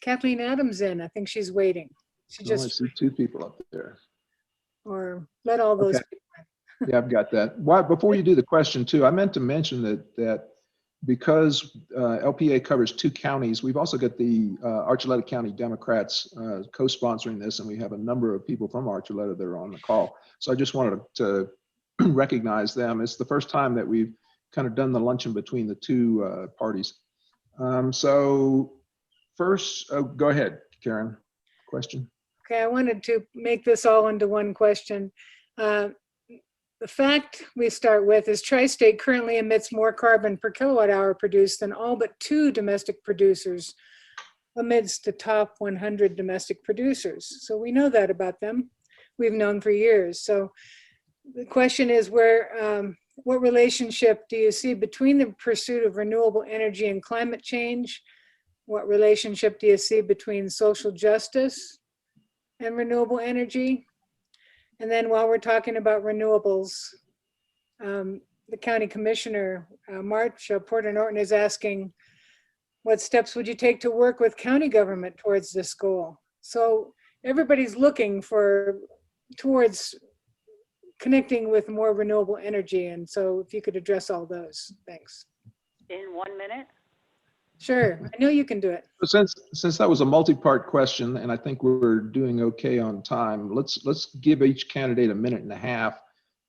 Kathleen Adams in. I think she's waiting. She I just, see two people up there. or let all those Okay. people in. Yeah, I've got that. Why, before you do the question too, I meant to mention that because LPA covers 2 counties, we've also got the Archuleta County Democrats co-sponsoring this, and we have a number of people from Archuleta that are on the call. So I just wanted to recognize them. It's the first time that we've kind of done the luncheon between the 2 parties. So first, go ahead, Karen. Question. Okay, I wanted to make this all into one question. The fact we start with is Tri-State currently emits more carbon per kilowatt hour produced than all but 2 domestic producers amidst the top 100 domestic producers. So we know that about them. We've known for years. So the question is, what relationship do you see between the pursuit of renewable energy and climate change? What relationship do you see between social justice and renewable energy? And then while we're talking about renewables, the county commissioner, March Porter Norton, is asking, what steps would you take to work with county government towards this goal? So everybody's looking towards connecting with more renewable energy. And so if you could address all those, thanks. In 1 minute? Sure, I know you can do it. Since that was a multi-part question, and I think we're doing okay on time, let's give each candidate 1.5 minutes.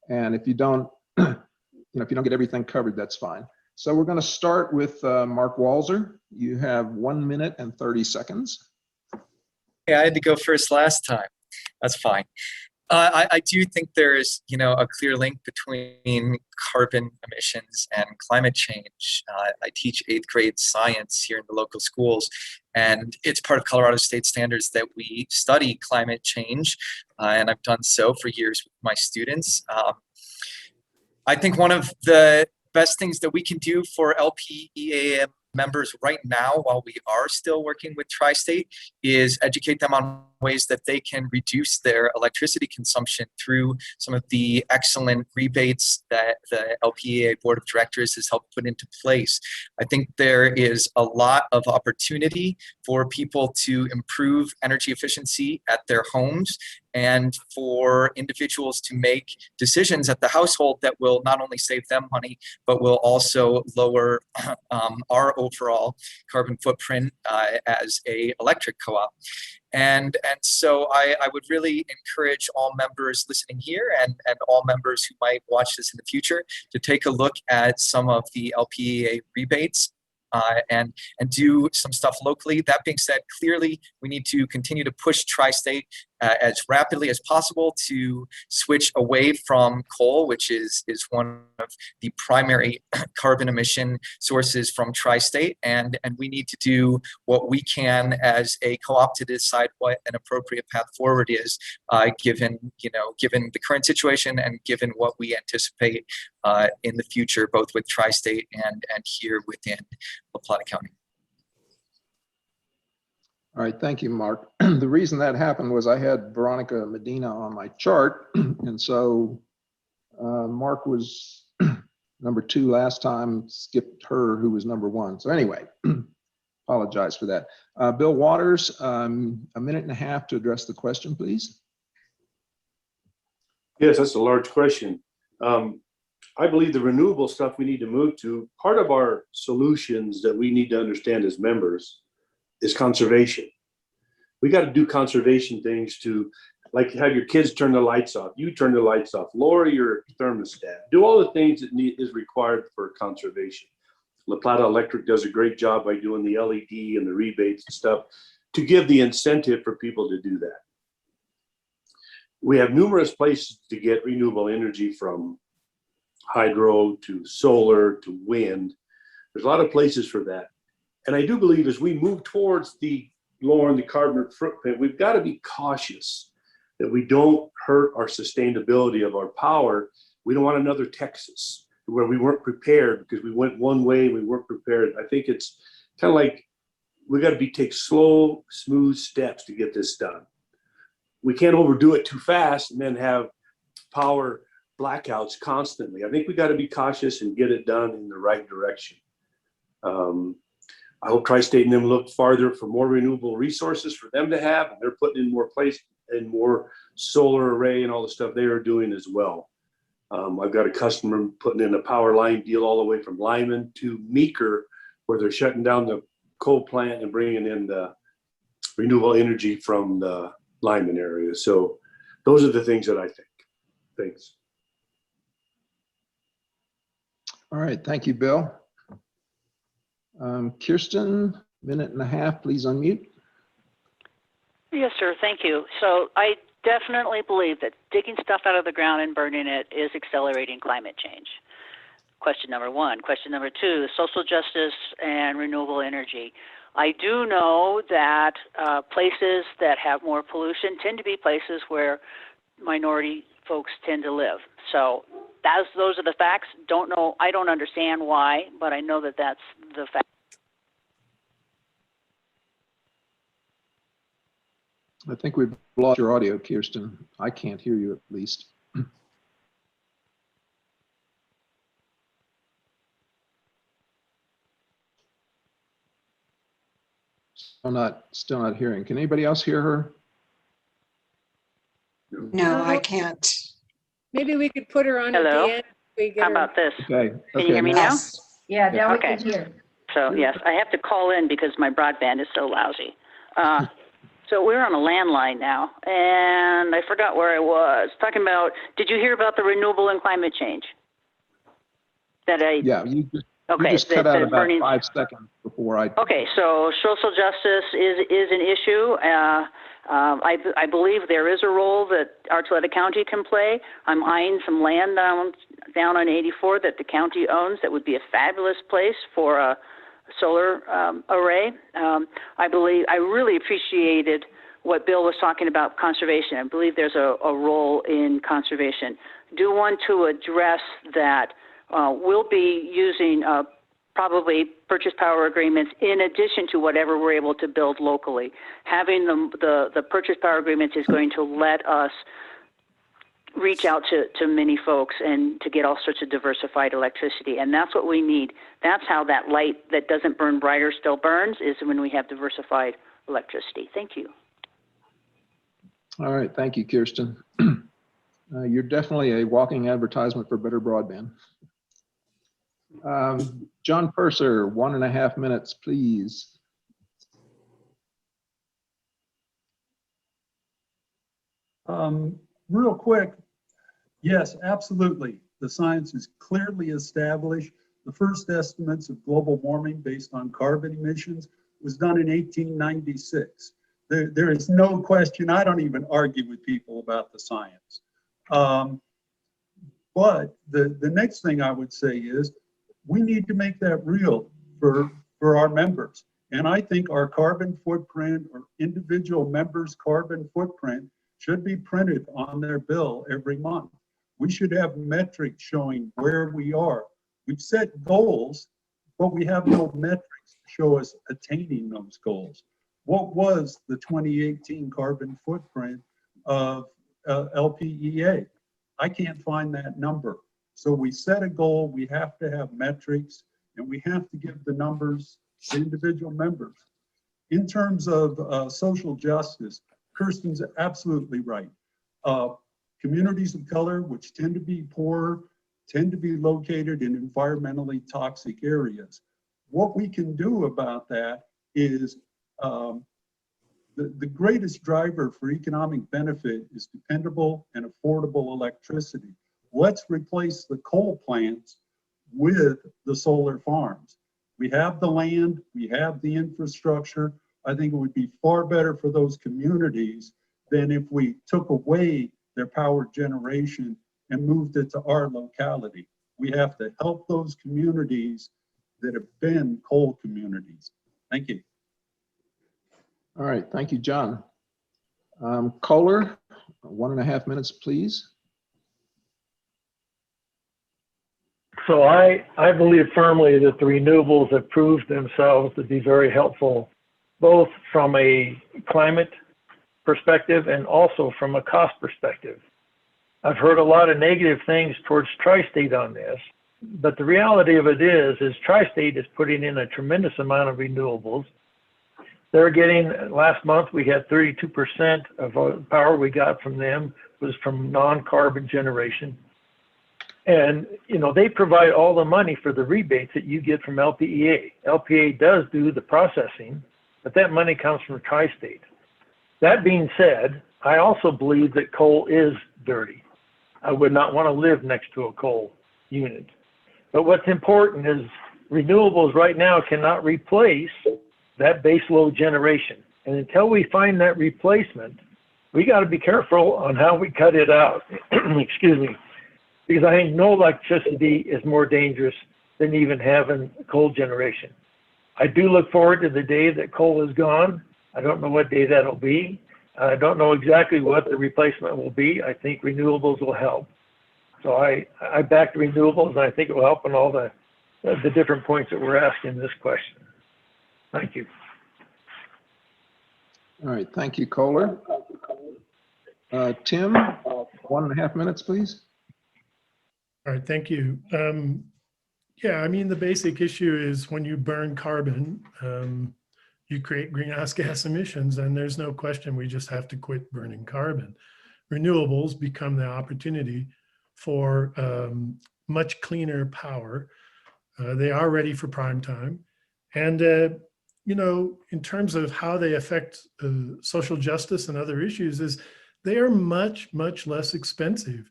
And if you don't, if you don't get everything covered, that's fine. So we're going to start with Mark Walzer. You have 1 minute and 30 seconds. Yeah, I had to go first last time. That's fine. I do think there is, a clear link between carbon emissions and climate change. I teach 8th grade science here in the local schools, and it's part of Colorado state standards that we study climate change, and I've done so for years with my students. I think one of the best things that we can do for LPEA members right now, while we are still working with Tri-State, is educate them on ways that they can reduce their electricity consumption through some of the excellent rebates that the LPEA Board of Directors has helped put into place. I think there is a lot of opportunity for people to improve energy efficiency at their homes, and for individuals to make decisions at the household that will not only save them money, but will also lower our overall carbon footprint as a electric co-op. And so I would really encourage all members listening here and all members who might watch this in the future to take a look at some of the LPEA rebates and do some stuff locally. That being said, clearly we need to continue to push Tri-State as rapidly as possible to switch away from coal, which is one of the primary carbon emission sources from Tri-State, and we need to do what we can as a co-op to decide what an appropriate path forward is, given the current situation and given what we anticipate in the future, both with Tri-State and here within La Plata County. All right, thank you, Mark. The reason that happened was I had Veronica Medina on my chart, and so Mark was number 2 last time, skipped her, who was number 1. So anyway, apologize for that. Bill Waters, 1.5 minutes to address the question, please. Yes, that's a large question. I believe the renewable stuff we need to move to, part of our solutions that we need to understand as members is conservation. We got to do conservation things to, like, have your kids turn the lights off, you turn the lights off, lower your thermostat, do all the things that is required for conservation. La Plata Electric does a great job by doing the LED and the rebates and stuff to give the incentive for people to do that. We have numerous places to get renewable energy, from hydro to solar to wind. There's a lot of places for that. And I do believe as we move towards the lowering the carbon footprint, we've got to be cautious that we don't hurt our sustainability of our power. We don't want another Texas where we weren't prepared because we went one way and we weren't prepared. I think it's kind of like we got to take slow, smooth steps to get this done. We can't overdo it too fast and then have power blackouts constantly. I think we got to be cautious and get it done in the right direction. I hope Tri-State and them look farther for more renewable resources for them to have, and they're putting in more place and more solar array and all the stuff they are doing as well. I've got a customer putting in a power line deal all the way from Lyman to Meeker, where they're shutting down the coal plant and bringing in the renewable energy from the Lyman area. So those are the things that I think. Thanks. All right, thank you, Bill. Kirsten, minute and a half, please unmute. Yes, sir. Thank you. So I definitely believe that digging stuff out of the ground and burning it is accelerating climate change. Question number one. Question number two, social justice and renewable energy. I do know that places that have more pollution tend to be places where minority folks tend to live. So those are the facts. Don't know. I don't understand why, but I know that that's the fact. I think we've lost your audio, Kirsten. I can't hear you, at least. Still not hearing. Can anybody else hear her? No, I can't. Maybe we could put her on at Hello? the end. We get How her. about this? Okay. Can you hear me now? Yes. Yeah, now we Okay. can hear. So yes, I have to call in because my broadband is so lousy. So we're on a landline now, and I forgot where I was talking about. Did you hear about the renewable and climate change? Yeah, you just cut out about 5 seconds before I. Okay, so social justice is an issue. I believe there is a role that Archuleta County can play. I'm eyeing some land down on 84 that the county owns that would be a fabulous place for a solar array. I really appreciated what Bill was talking about conservation. I believe there's a role in conservation. Do want to address that. We'll be using probably purchase power agreements in addition to whatever we're able to build locally. Having the purchase power agreements is going to let us reach out to many folks and to get all sorts of diversified electricity. And that's what we need. That's how that light that doesn't burn brighter still burns, is when we have diversified electricity. Thank you. All right, thank you, Kirsten. You're definitely a walking advertisement for better broadband. John Purser, 1.5 minutes, please. Real quick, yes, absolutely. The science is clearly established. The first estimates of global warming based on carbon emissions was done in 1896. There is no question. I don't even argue with people about the science. But the next thing I would say is we need to make that real for our members. And I think our carbon footprint, or individual members' carbon footprint, should be printed on their bill every month. We should have metrics showing where we are. We've set goals, but we have no metrics to show us attaining those goals. What was the 2018 carbon footprint of LPEA? I can't find that number. So we set a goal, we have to have metrics, and we have to give the numbers to individual members. In terms of social justice, Kirsten's absolutely right. Communities of color, which tend to be poor, tend to be located in environmentally toxic areas. What we can do about that is The greatest driver for economic benefit is dependable and affordable electricity. Let's replace the coal plants with the solar farms. We have the land, we have the infrastructure. I think it would be far better for those communities than if we took away their power generation and moved it to our locality. We have to help those communities that have been coal communities. Thank you. All right, thank you, John. Kohler, 1.5 minutes, please. So I believe firmly that the renewables have proved themselves to be very helpful, both from a climate perspective and also from a cost perspective. I've heard a lot of negative things towards Tri-State on this, but the reality of it is Tri-State is putting in a tremendous amount of renewables. They're getting, last month we had 32% of power we got from them was from non-carbon generation. And, you know, they provide all the money for the rebates that you get from LPEA. LPEA does do the processing, but that money comes from Tri-State. That being said, I also believe that coal is dirty. I would not want to live next to a coal unit. But what's important is renewables right now cannot replace that base load generation. And until we find that replacement, we got to be careful on how we cut it out. Excuse me. Because I think no electricity is more dangerous than even having coal generation. I do look forward to the day that coal is gone. I don't know what day that'll be. I don't know exactly what the replacement will be. I think renewables will help. So I back the renewables, and I think it will help in all the different points that we're asking this question. Thank you. All right, thank you, Kohler. Tim, 1.5 minutes, please. All right, thank you. Yeah, I mean, the basic issue is when you burn carbon, you create greenhouse gas emissions, and there's no question we just have to quit burning carbon. Renewables become the opportunity for much cleaner power. They are ready for prime time. And, you know, in terms of how they affect social justice and other issues is they are much, much less expensive.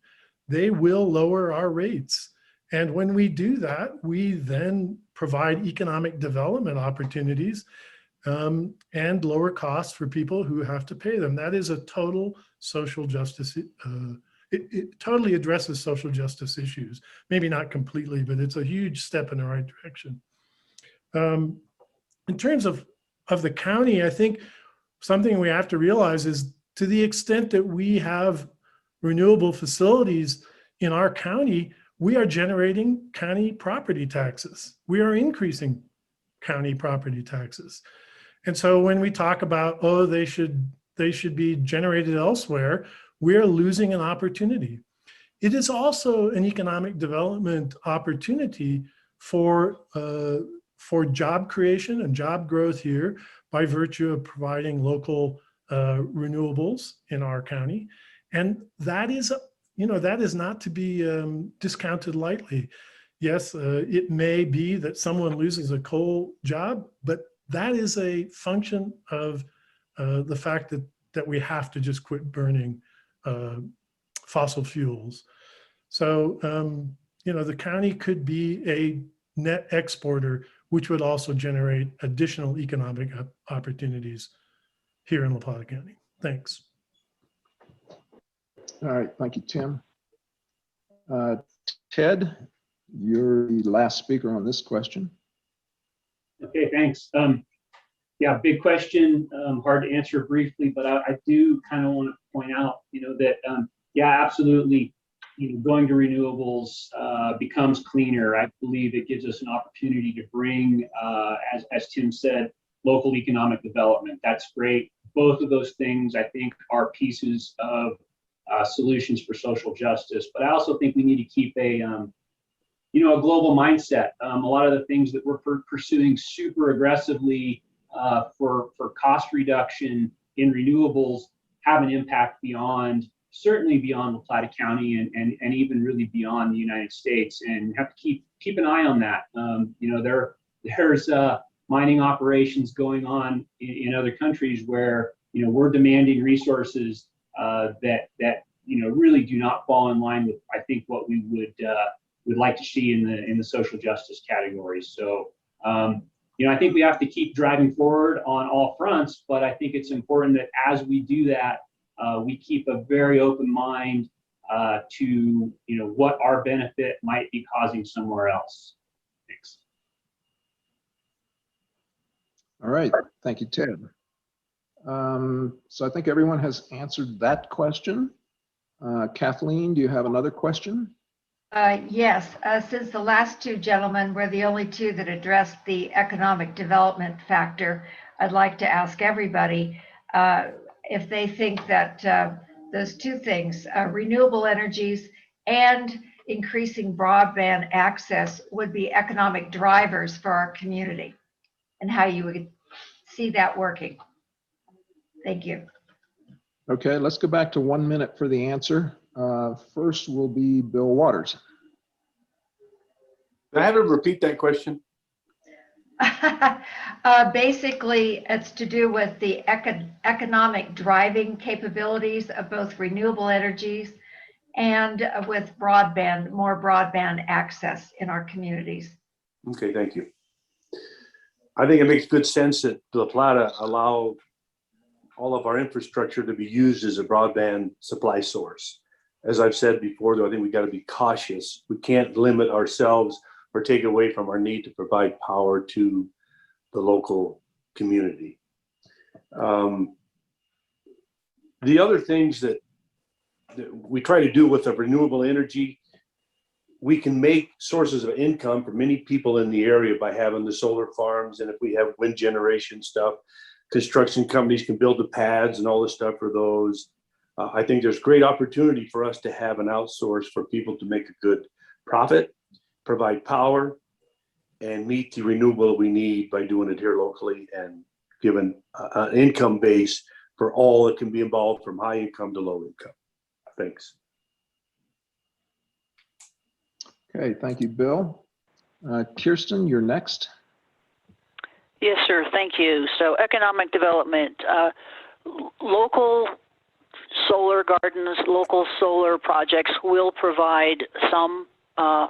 They will lower our rates. And when we do that, we then provide economic development opportunities and lower costs for people who have to pay them. That is a total social justice. It totally addresses social justice issues. Maybe not completely, but it's a huge step in the right direction. In terms of the county, I think something we have to realize is to the extent that we have renewable facilities in our county, we are generating county property taxes. We are increasing county property taxes. And so when we talk about, oh, they should be generated elsewhere, we're losing an opportunity. It is also an economic development opportunity for job creation and job growth here by virtue of providing local renewables in our county. And that is, you know, that is not to be discounted lightly. Yes, it may be that someone loses a coal job, but that is a function of the fact that we have to just quit burning fossil fuels. So, you know, the county could be a net exporter, which would also generate additional economic opportunities here in La Plata County. Thanks. All right, thank you, Tim. Ted, you're the last speaker on this question. Okay, thanks. Yeah, big question, hard to answer briefly, but I do kind of want to point out, you know, that, yeah, absolutely, you know, going to renewables becomes cleaner. I believe it gives us an opportunity to bring, as Tim said, local economic development. That's great. Both of those things, I think, are pieces of solutions for social justice. But I also think we need to keep a, you know, a global mindset. A lot of the things that we're pursuing super aggressively for cost reduction in renewables have an impact beyond, certainly beyond La Plata County and even really beyond the United States, and have to keep an eye on that. You know, there's mining operations going on in other countries where, we're demanding resources that really do not fall in line with, I think, what we would like to see in the social justice categories. So, I think we have to keep driving forward on all fronts, but I think it's important that as we do that, we keep a very open mind to what our benefit might be causing somewhere else. Thanks. All right, thank you, Ted. So I think everyone has answered that question. Kathleen, do you have another question? Yes, since the last two gentlemen were the only two that addressed the economic development factor, I'd like to ask everybody if they think that those two things, renewable energies and increasing broadband access, would be economic drivers for our community, and how you would see that working. Thank you. Okay, let's go back to 1 minute for the answer. First will be Bill Waters. Can I have him repeat that question? Basically, it's to do with the economic driving capabilities of both renewable energies and with broadband, more broadband access in our communities. Okay, thank you. I think it makes good sense that La Plata allow all of our infrastructure to be used as a broadband supply source. As I've said before, though, I think we got to be cautious. We can't limit ourselves or take away from our need to provide power to the local community. The other things that we try to do with the renewable energy, we can make sources of income for many people in the area by having the solar farms, and if we have wind generation stuff, construction companies can build the pads and all the stuff for those. I think there's great opportunity for us to have an outsource for people to make a good profit, provide power, and meet the renewable we need by doing it here locally and given an income base for all that can be involved from high income to low income. Thanks. Okay, thank you, Bill. Kirsten, you're next. Yes, sir. Thank you. So economic development, local solar gardens, local solar projects will provide some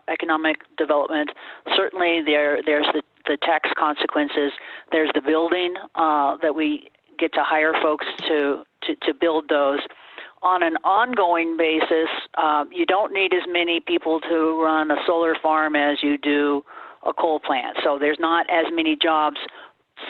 economic development. Certainly there's the tax consequences. There's the building that we get to hire folks to build those. On an ongoing basis, you don't need as many people to run a solar farm as you do a coal plant. So there's not as many jobs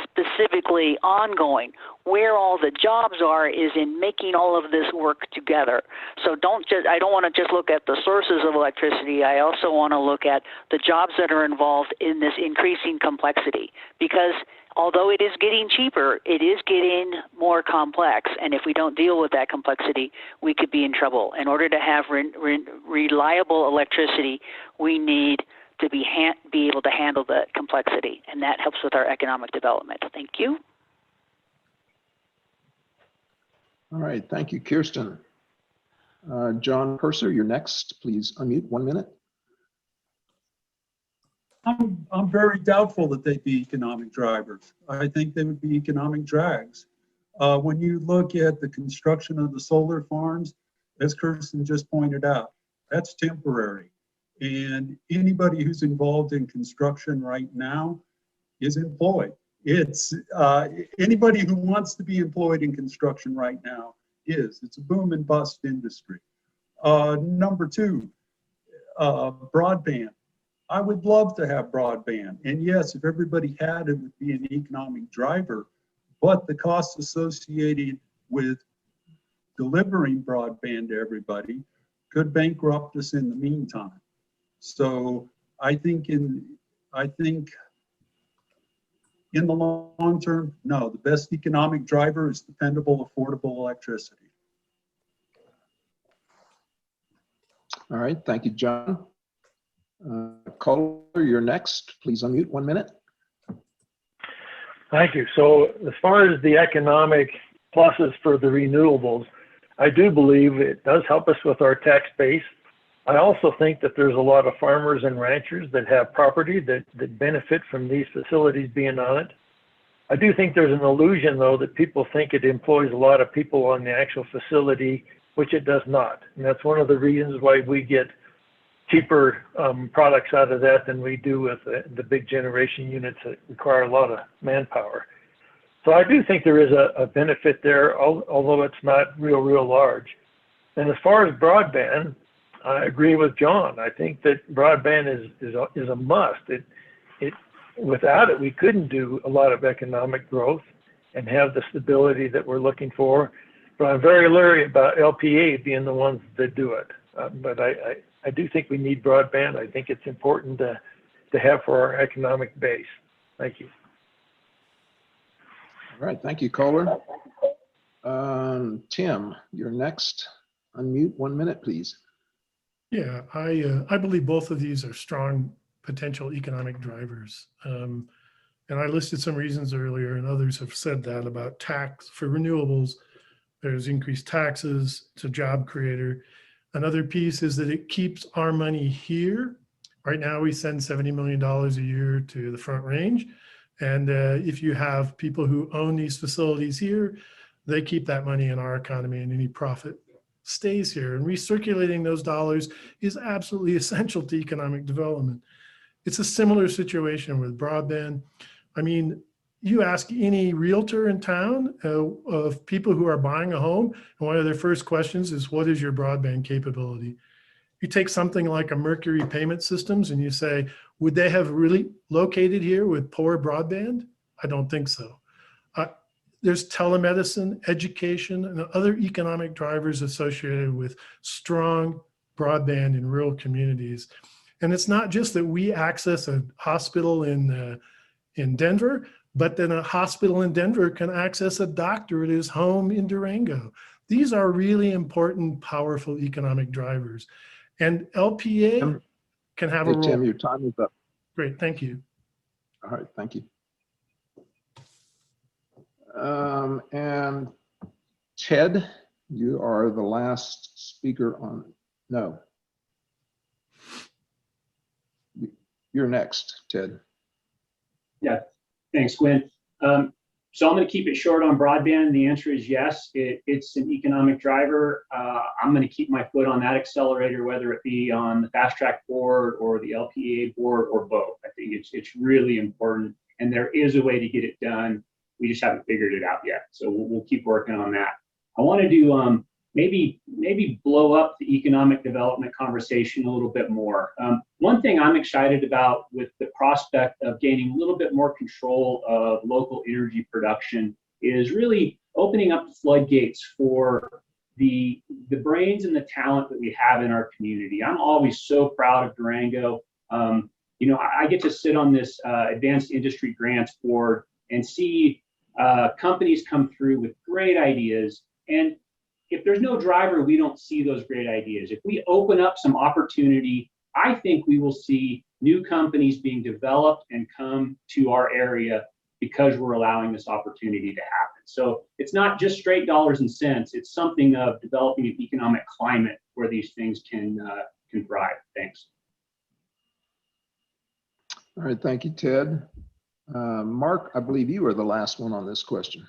specifically ongoing. Where all the jobs are is in making all of this work together. So I don't want to just look at the sources of electricity. I also want to look at the jobs that are involved in this increasing complexity, because although it is getting cheaper, it is getting more complex. And if we don't deal with that complexity, we could be in trouble. In order to have reliable electricity, we need to be able to handle the complexity, and that helps with our economic development. Thank you. All right, thank you, Kirsten. John Purser, you're next. Please unmute 1 minute. I'm very doubtful that they'd be economic drivers. I think they would be economic drags. When you look at the construction of the solar farms, as Kirsten just pointed out, that's temporary. And anybody who's involved in construction right now is employed. It's anybody who wants to be employed in construction right now is. It's a boom and bust industry. Number two, broadband. I would love to have broadband. And yes, if everybody had it, it would be an economic driver. But the costs associated with delivering broadband to everybody could bankrupt us in the meantime. So I think in the long term, no, the best economic driver is dependable, affordable electricity. All right, thank you, John. Caller, you're next. Please unmute 1 minute. Thank you. So as far as the economic pluses for the renewables, I do believe it does help us with our tax base. I also think that there's a lot of farmers and ranchers that have property that benefit from these facilities being on it. I do think there's an illusion, though, that people think it employs a lot of people on the actual facility, which it does not. And that's one of the reasons why we get cheaper products out of that than we do with the big generation units that require a lot of manpower. So I do think there is a benefit there, although it's not real large. And as far as broadband, I agree with John. I think that broadband is a must. Without it, we couldn't do a lot of economic growth and have the stability that we're looking for. But I'm very leery about LPEA being the ones that do it. But I do think we need broadband. I think it's important to have for our economic base. Thank you. All right, thank you, Kohler. Tim, you're next. Unmute 1 minute, please. Yeah, I believe both of these are strong potential economic drivers. And I listed some reasons earlier, and others have said that about tax for renewables. There's increased taxes, it's a job creator. Another piece is that it keeps our money here. Right now we send $70 million a year to the Front Range. And if you have people who own these facilities here, they keep that money in our economy, and any profit stays here. And recirculating those dollars is absolutely essential to economic development. It's a similar situation with broadband. I mean, you ask any realtor in town of people who are buying a home, and one of their first questions is, what is your broadband capability? You take something like a Mercury Payment Systems and you say, would they have really located here with poor broadband? I don't think so. There's telemedicine, education, and other economic drivers associated with strong broadband in rural communities. And it's not just that we access a hospital in Denver, but then a hospital in Denver can access a doctor at his home in Durango. These are really important, powerful economic drivers. And LPEA can have a role. Tim, your time is up. Great, thank you. All right, thank you. And Ted, you are the last speaker on, no. You're next, Ted. Yeah, thanks, Gwen. So I'm going to keep it short on broadband. The answer is yes, it's an economic driver. I'm going to keep my foot on that accelerator, whether it be on the fast track board or the LPEA board or both. I think it's really important, and there is a way to get it done. We just haven't figured it out yet. So we'll keep working on that. I want to do maybe blow up the economic development conversation a little bit more. One thing I'm excited about with the prospect of gaining a little bit more control of local energy production is really opening up the floodgates for the brains and the talent that we have in our community. I'm always so proud of Durango. You know, I get to sit on this advanced industry grants board and see companies come through with great ideas. And if there's no driver, we don't see those great ideas. If we open up some opportunity, I think we will see new companies being developed and come to our area because we're allowing this opportunity to happen. So it's not just straight dollars and cents. It's something of developing an economic climate where these things can thrive. Thanks. All right, thank you, Ted. Mark, I believe you are the last one on this question.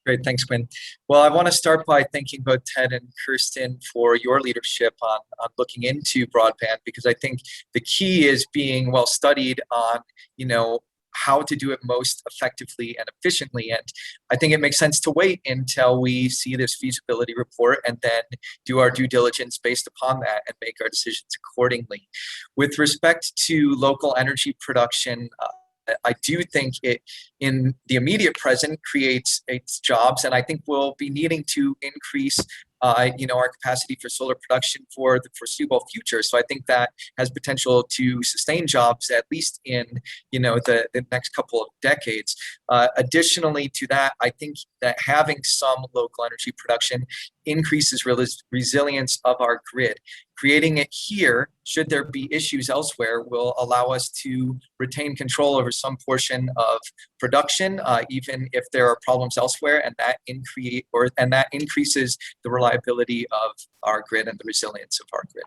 Great, thanks, Quinn. Well, I want to start by thanking both Ted and Kirsten for your leadership on looking into broadband, because I think the key is being well studied on, you know, how to do it most effectively and efficiently. And I think it makes sense to wait until we see this feasibility report and then do our due diligence based upon that and make our decisions accordingly. With respect to local energy production, I do think it, in the immediate present, creates jobs, and I think we'll be needing to increase, you know, our capacity for solar production for the foreseeable future. So I think that has potential to sustain jobs at least in, you know, the next couple of decades. Additionally to that, I think that having some local energy production increases resilience of our grid. Creating it here, should there be issues elsewhere, will allow us to retain control over some portion of production, even if there are problems elsewhere, and that increases the reliability of our grid and the resilience of our grid.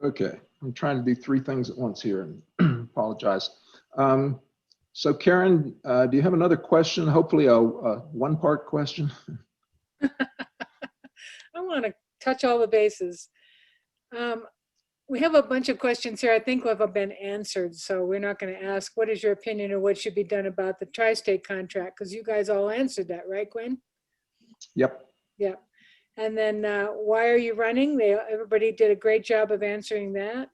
Okay, I'm trying to do three things at once here and apologize. So Karen, do you have another question? Hopefully a one-part question. I want to touch all the bases. We have a bunch of questions here I think have been answered, so we're not going to ask what is your opinion of what should be done about the tri-state contract, because you guys all answered that, right, Gwen? Yep. Yep. And then why are you running? Everybody did a great job of answering that.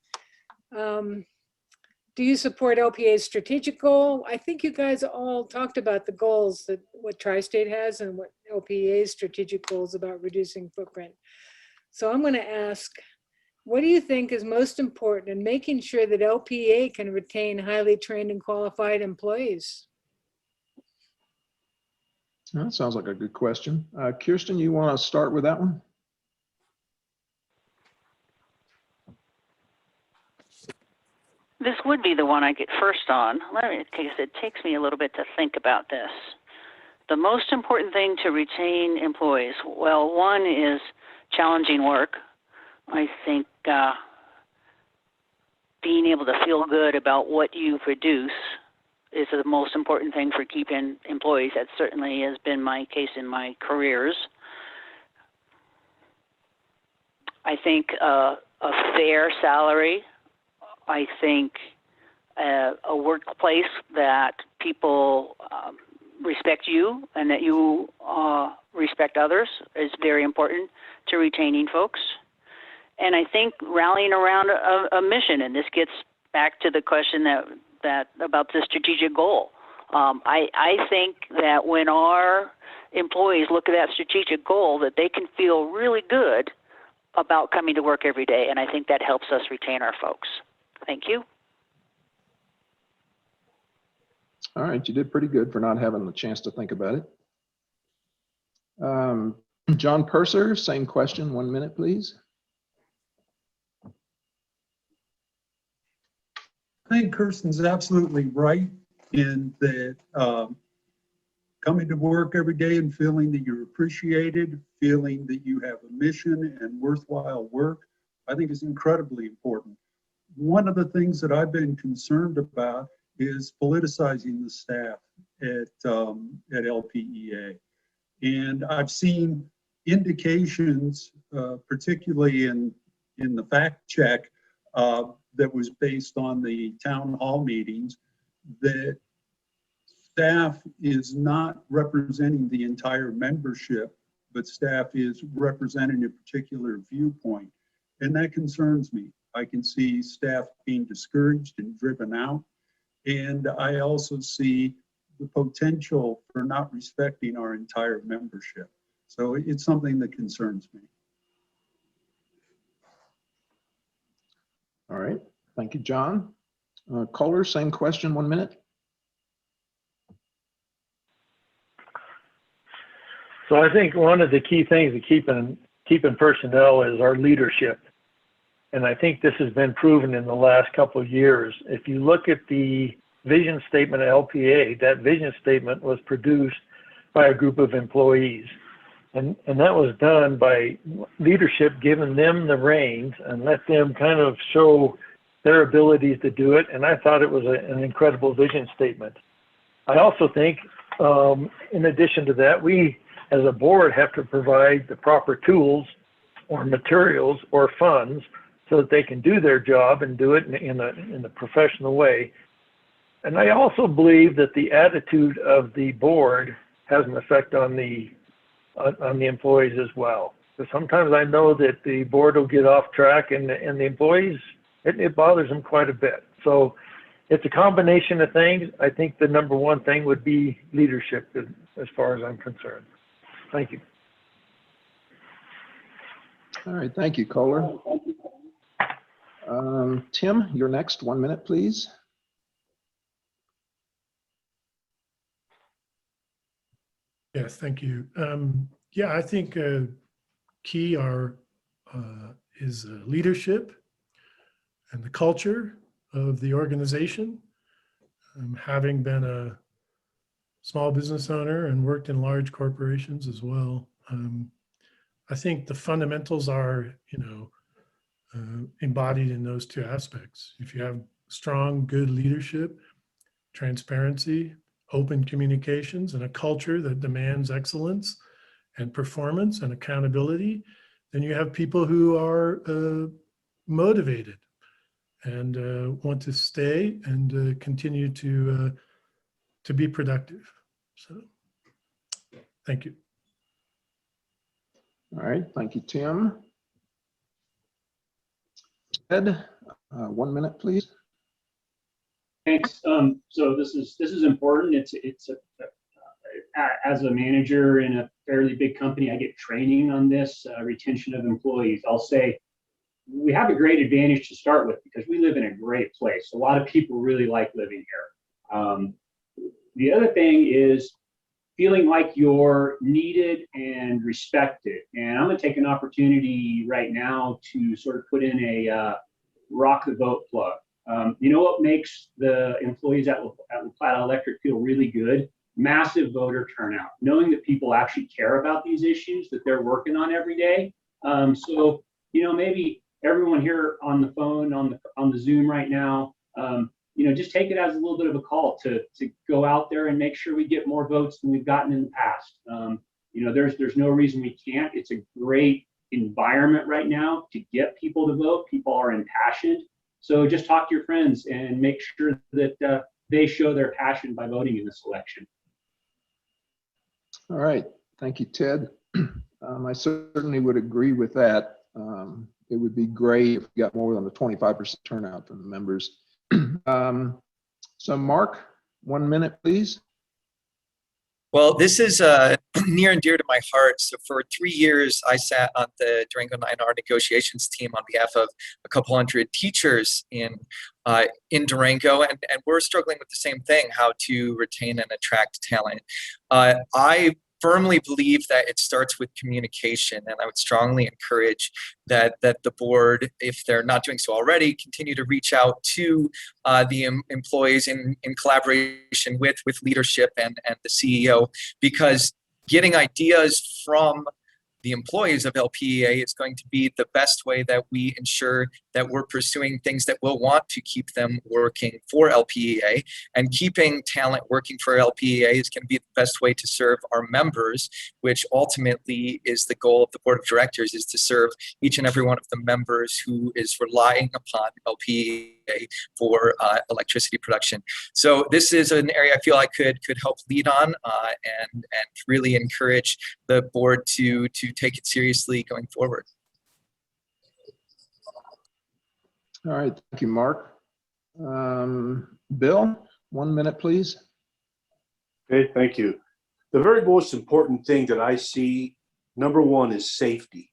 Do you support LPA's strategic goal? I think you guys all talked about the goals that what Tri-State has and what LPA's strategic goals about reducing footprint. So I'm going to ask, what do you think is most important in making sure that LPA can retain highly trained and qualified employees? That sounds like a good question. Kirsten, you want to start with that one? This would be the one I get first on. Because it takes me a little bit to think about this. The most important thing to retain employees, well, one is challenging work. I think being able to feel good about what you produce is the most important thing for keeping employees. That certainly has been my case in my careers. I think a fair salary. I think a workplace that people respect you and that you respect others is very important to retaining folks. And I think rallying around a mission, and this gets back to the question that about the strategic goal. I think that when our employees look at that strategic goal, that they can feel really good about coming to work every day, and I think that helps us retain our folks. Thank you. All right, you did pretty good for not having the chance to think about it. John Purser, same question, 1 minute, please. I think Kirsten's absolutely right in that coming to work every day and feeling that you're appreciated, feeling that you have a mission and worthwhile work, I think is incredibly important. One of the things that I've been concerned about is politicizing the staff at LPEA. And I've seen indications, particularly in the fact check that was based on the town hall meetings, that staff is not representing the entire membership, but staff is representing a particular viewpoint. And that concerns me. I can see staff being discouraged and driven out. And I also see the potential for not respecting our entire membership. So it's something that concerns me. All right, thank you, John. Kohler, same question, 1 minute. So I think one of the key things to keeping personnel is our leadership. And I think this has been proven in the last couple of years. If you look at the vision statement of LPA, that vision statement was produced by a group of employees. And that was done by leadership giving them the reins and let them kind of show their abilities to do it. And I thought it was an incredible vision statement. I also think, in addition to that, we as a board have to provide the proper tools or materials or funds so that they can do their job and do it in a professional way. And I also believe that the attitude of the board has an effect on the employees as well. So sometimes I know that the board will get off track and the employees, it bothers them quite a bit. So it's a combination of things. I think the number one thing would be leadership as far as I'm concerned. Thank you. All right, thank you, Kohler. Tim, you're next, 1 minute, please. Yes, thank you. Yeah, I think key is leadership and the culture of the organization. Having been a small business owner and worked in large corporations as well, I think the fundamentals are, embodied in those two aspects. If you have strong, good leadership, transparency, open communications, and a culture that demands excellence and performance and accountability, then you have people who are motivated and want to stay and continue to be productive. So, thank you. All right, thank you, Tim. Ed, 1 minute, please. Thanks. So this is important. As a manager in a fairly big company, I get training on this retention of employees. I'll say we have a great advantage to start with because we live in a great place. A lot of people really like living here. The other thing is feeling like you're needed and respected. And I'm going to take an opportunity right now to sort of put in a rock the vote plug. You know what makes the employees at Plata Electric feel really good? Massive voter turnout, knowing that people actually care about these issues that they're working on every day. So, you know, maybe everyone here on the phone, on the Zoom right now, you know, just take it as a little bit of a call to go out there and make sure we get more votes than we've gotten in the past. You know, there's no reason we can't. It's a great environment right now to get people to vote. People are impassioned. So just talk to your friends and make sure that they show their passion by voting in this election. All right, thank you, Ted. I certainly would agree with that. It would be great if we got more than a 25% turnout from the members. So Mark, 1 minute, please. Well, this is near and dear to my heart. So for 3 years, I sat on the Durango 9R negotiations team on behalf of a couple hundred teachers in Durango, and we're struggling with the same thing, how to retain and attract talent. I firmly believe that it starts with communication, and I would strongly encourage that the board, if they're not doing so already, continue to reach out to the employees in collaboration with leadership and the CEO, because getting ideas from the employees of LPEA is going to be the best way that we ensure that we're pursuing things that we'll want to keep them working for LPEA. And keeping talent working for LPEA is going to be the best way to serve our members, which ultimately is the goal of the board of directors, is to serve each and every one of the members who is relying upon LPEA for electricity production. So this is an area I feel I could help lead on and really encourage the board to take it seriously going forward. All right, thank you, Mark. Bill, 1 minute, please. Okay, thank you. The very most important thing that I see, number one, is safety.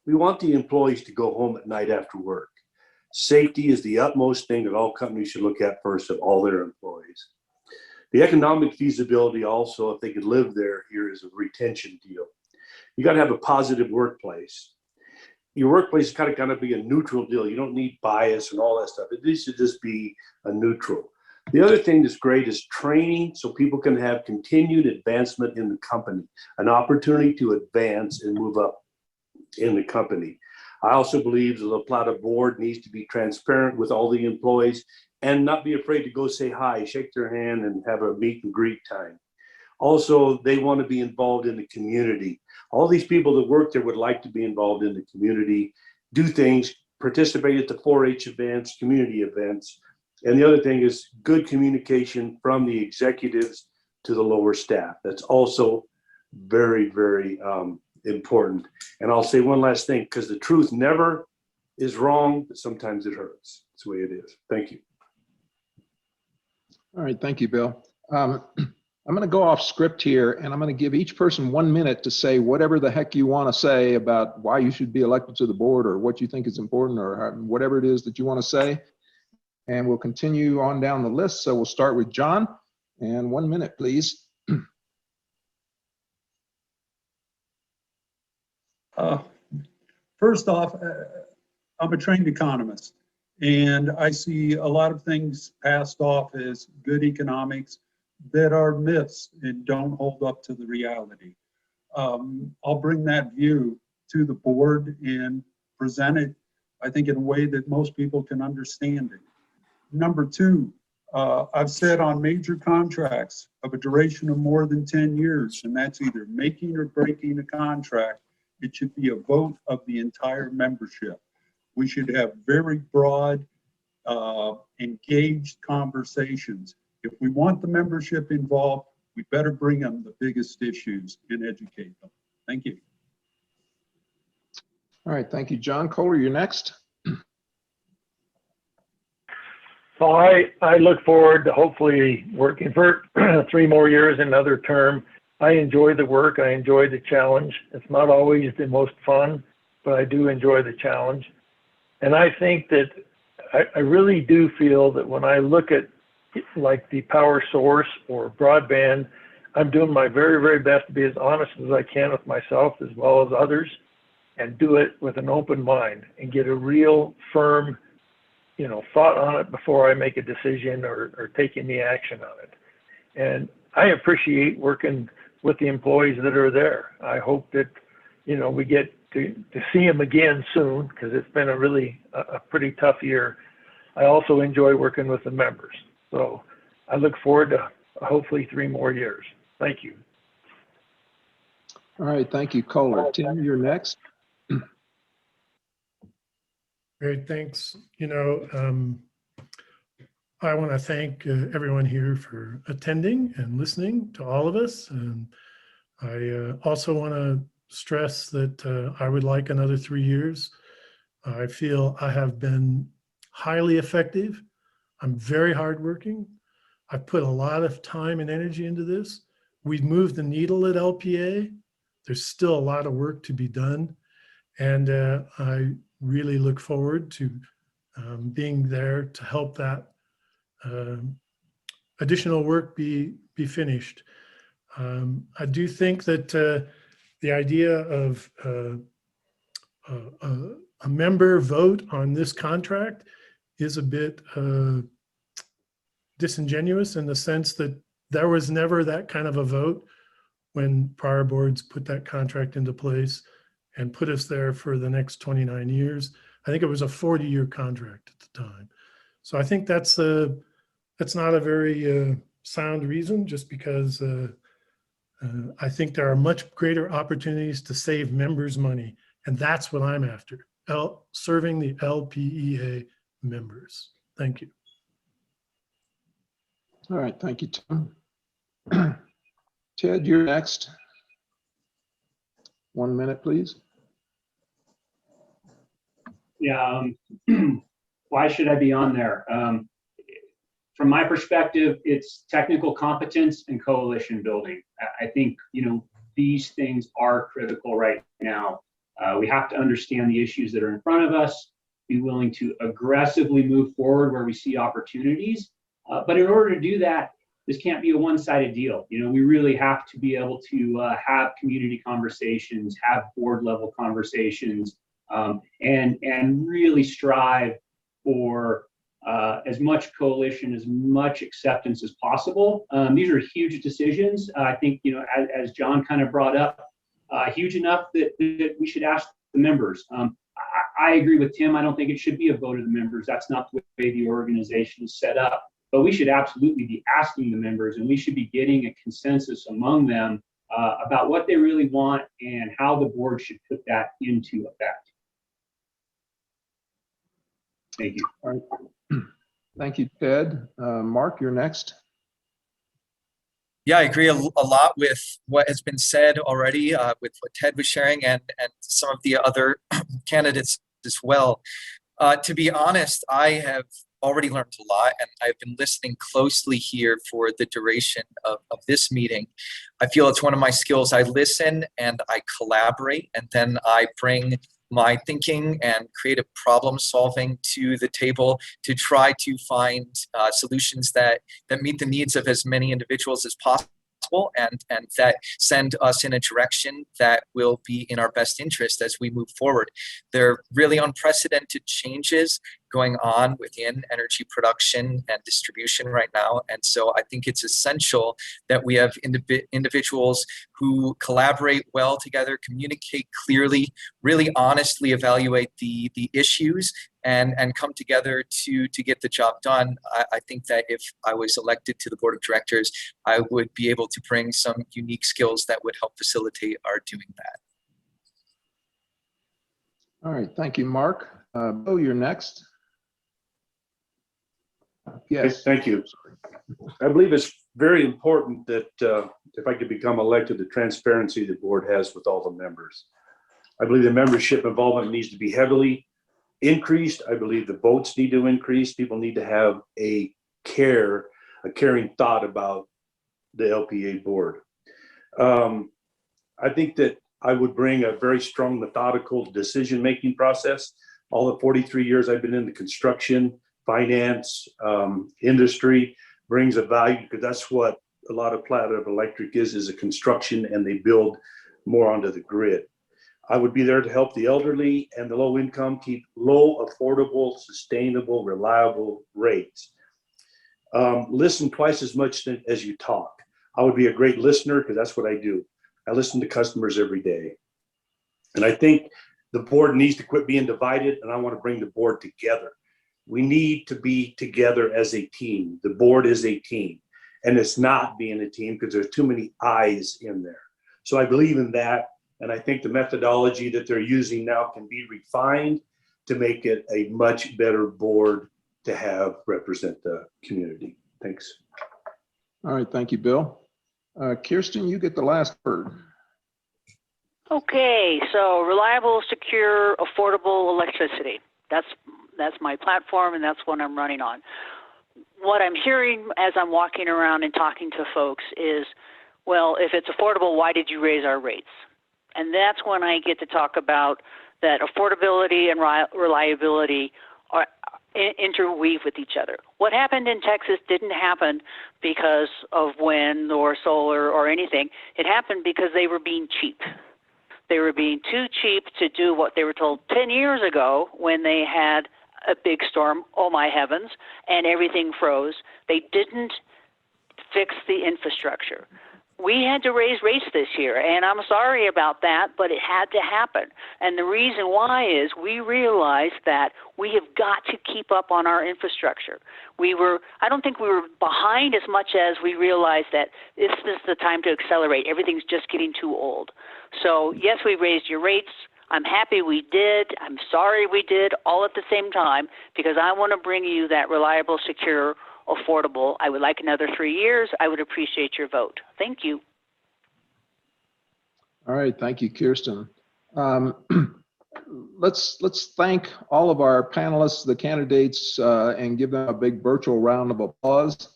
We want the employees to go home at night after work. Safety is the utmost thing that all companies should look at first of all their employees. The economic feasibility also, if they could live there, here is a retention deal. You got to have a positive workplace. Your workplace is kind of gotta be a neutral deal. You don't need bias and all that stuff. It needs to just be a neutral. The other thing that's great is training, so people can have continued advancement in the company, an opportunity to advance and move up in the company. I also believe the La Plata board needs to be transparent with all the employees and not be afraid to go say hi, shake their hand, and have a meet and greet time. Also, they want to be involved in the community. All these people that work there would like to be involved in the community, do things, participate at the 4-H events, community events. And the other thing is good communication from the executives to the lower staff. That's also very, very important. And I'll say one last thing, because the truth never is wrong, but sometimes it hurts. That's the way it is. Thank you. All right, thank you, Bill. I'm going to go off script here, and I'm going to give each person 1 minute to say whatever the heck you want to say about why you should be elected to the board or what you think is important or whatever it is that you want to say. And we'll continue on down the list. So we'll start with John, and 1 minute, please. First off, I'm a trained economist, and I see a lot of things passed off as good economics that are myths and don't hold up to the reality. I'll bring that view to the board and present it I think in a way that most people can understand it. Number two, I've said on major contracts of a duration of more than 10 years, and that's either making or breaking a contract, it should be a vote of the entire membership. We should have very broad, engaged conversations. If we want the membership involved, we better bring them the biggest issues and educate them. Thank you. All right, thank you, John. Kohler, you're next. So I look forward to hopefully working for 3 more years, another term. I enjoy the work. I enjoy the challenge. It's not always the most fun, but I do enjoy the challenge. And I think that I really do feel that when I look at like the power source or broadband, I'm doing my very, very best to be as honest as I can with myself as well as others, and do it with an open mind and get a real firm, thought on it before I make a decision or take any action on it. And I appreciate working with the employees that are there. I hope that, we get to see them again soon, because it's been a pretty tough year. I also enjoy working with the members. So I look forward to hopefully 3 more years. Thank you. All right, thank you, Kohler. Tim, you're next. Great, thanks. I want to thank everyone here for attending and listening to all of us. And I also want to stress that I would like another 3 years. I feel I have been highly effective. I'm very hardworking. I've put a lot of time and energy into this. We've moved the needle at LPA. There's still a lot of work to be done. And I really look forward to being there to help that additional work be finished. I do think that the idea of a member vote on this contract is a bit disingenuous, in the sense that there was never that kind of a vote when prior boards put that contract into place and put us there for the next 29 years. I think it was a 40-year contract at the time. So I think that's not a very sound reason, just because I think there are much greater opportunities to save members money. And that's what I'm after, serving the LPEA members. Thank you. All right, thank you, Tim. Ted, you're next. 1 minute, please. Yeah, why should I be on there? From my perspective, it's technical competence and coalition building. I think, these things are critical right now. We have to understand the issues that are in front of us, be willing to aggressively move forward where we see opportunities. But in order to do that, this can't be a one-sided deal. We really have to be able to have community conversations, have board-level conversations, and really strive for as much coalition, as much acceptance as possible. These are huge decisions. I think, as John kind of brought up, huge enough that we should ask the members. I agree with Tim. I don't think it should be a vote of the members. That's not the way the organization is set up. But we should absolutely be asking the members, and we should be getting a consensus among them about what they really want and how the board should put that into effect. Thank you. All right. Thank you, Ted. Mark, you're next. Yeah, I agree a lot with what has been said already, with what Ted was sharing, and some of the other candidates as well. To be honest, I have already learned a lot, and I've been listening closely here for the duration of this meeting. I feel it's one of my skills. I listen and I collaborate, and then I bring my thinking and creative problem solving to the table to try to find solutions that meet the needs of as many individuals as possible, and that send us in a direction that will be in our best interest as we move forward. They're really unprecedented changes going on within energy production and distribution right now. And so I think it's essential that we have individuals who collaborate well together, communicate clearly, really honestly evaluate the issues, and come together to get the job done. I think that if I was elected to the board of directors, I would be able to bring some unique skills that would help facilitate our doing that. All right, thank you, Mark. Bill, you're next. Yes. Thank you. I believe it's very important that if I could become elected, the transparency the board has with all the members. I believe the membership involvement needs to be heavily increased. I believe the votes need to increase. People need to have a caring thought about the LPEA board. I think that I would bring a very strong methodical decision-making process. All the 43 years I've been in the construction, finance, industry brings a value, because that's what a lot of Plata Electric is a construction, and they build more onto the grid. I would be there to help the elderly and the low income keep low, affordable, sustainable, reliable rates. Listen twice as much as you talk. I would be a great listener, because that's what I do. I listen to customers every day. And I think the board needs to quit being divided, and I want to bring the board together. We need to be together as a team. The board is a team, and it's not being a team because there's too many eyes in there. So I believe in that. And I think the methodology that they're using now can be refined to make it a much better board to have represent the community. Thanks. All right, thank you, Bill. Kirsten, you get the last word. Okay, so reliable, secure, affordable electricity. That's my platform, and that's what I'm running on. What I'm hearing as I'm walking around and talking to folks is, well, if it's affordable, why did you raise our rates? And that's when I get to talk about that affordability and reliability are interweave with each other. What happened in Texas didn't happen because of wind or solar or anything. It happened because they were being cheap. They were being too cheap to do what they were told 10 years ago when they had a big storm, oh my heavens, and everything froze. They didn't fix the infrastructure. We had to raise rates this year, and I'm sorry about that, but it had to happen. And the reason why is we realized that we have got to keep up on our infrastructure. I don't think we were behind as much as we realized that this is the time to accelerate. Everything's just getting too old. So yes, we raised your rates. I'm happy we did. I'm sorry we did, all at the same time, because I want to bring you that reliable, secure, affordable. I would like another 3 years. I would appreciate your vote. Thank you. All right, thank you, Kirsten. Let's thank all of our panelists, the candidates, and give them a big virtual round of applause.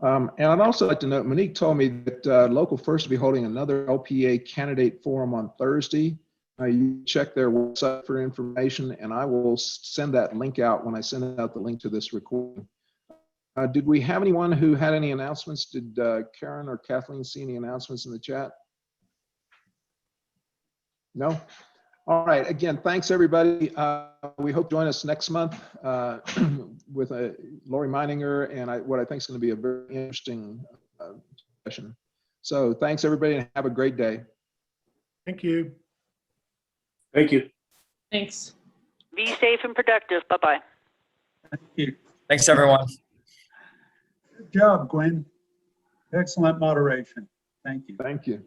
And I'd also like to note, Monique told me that Local First will be holding another LPEA candidate forum on Thursday. You check their website for information, and I will send that link out when I send out the link to this recording. Did we have anyone who had any announcements? Did Karen or Kathleen see any announcements in the chat? No? All right, again, thanks everybody. We hope to join us next month with Lori Meininger and what I think is going to be a very interesting session. So thanks everybody, and have a great day. Thank you. Thank you. Thanks. Be safe and productive. Bye-bye. Thank you. Thanks, everyone. Good job, Gwen. Excellent moderation. Thank you. Thank you.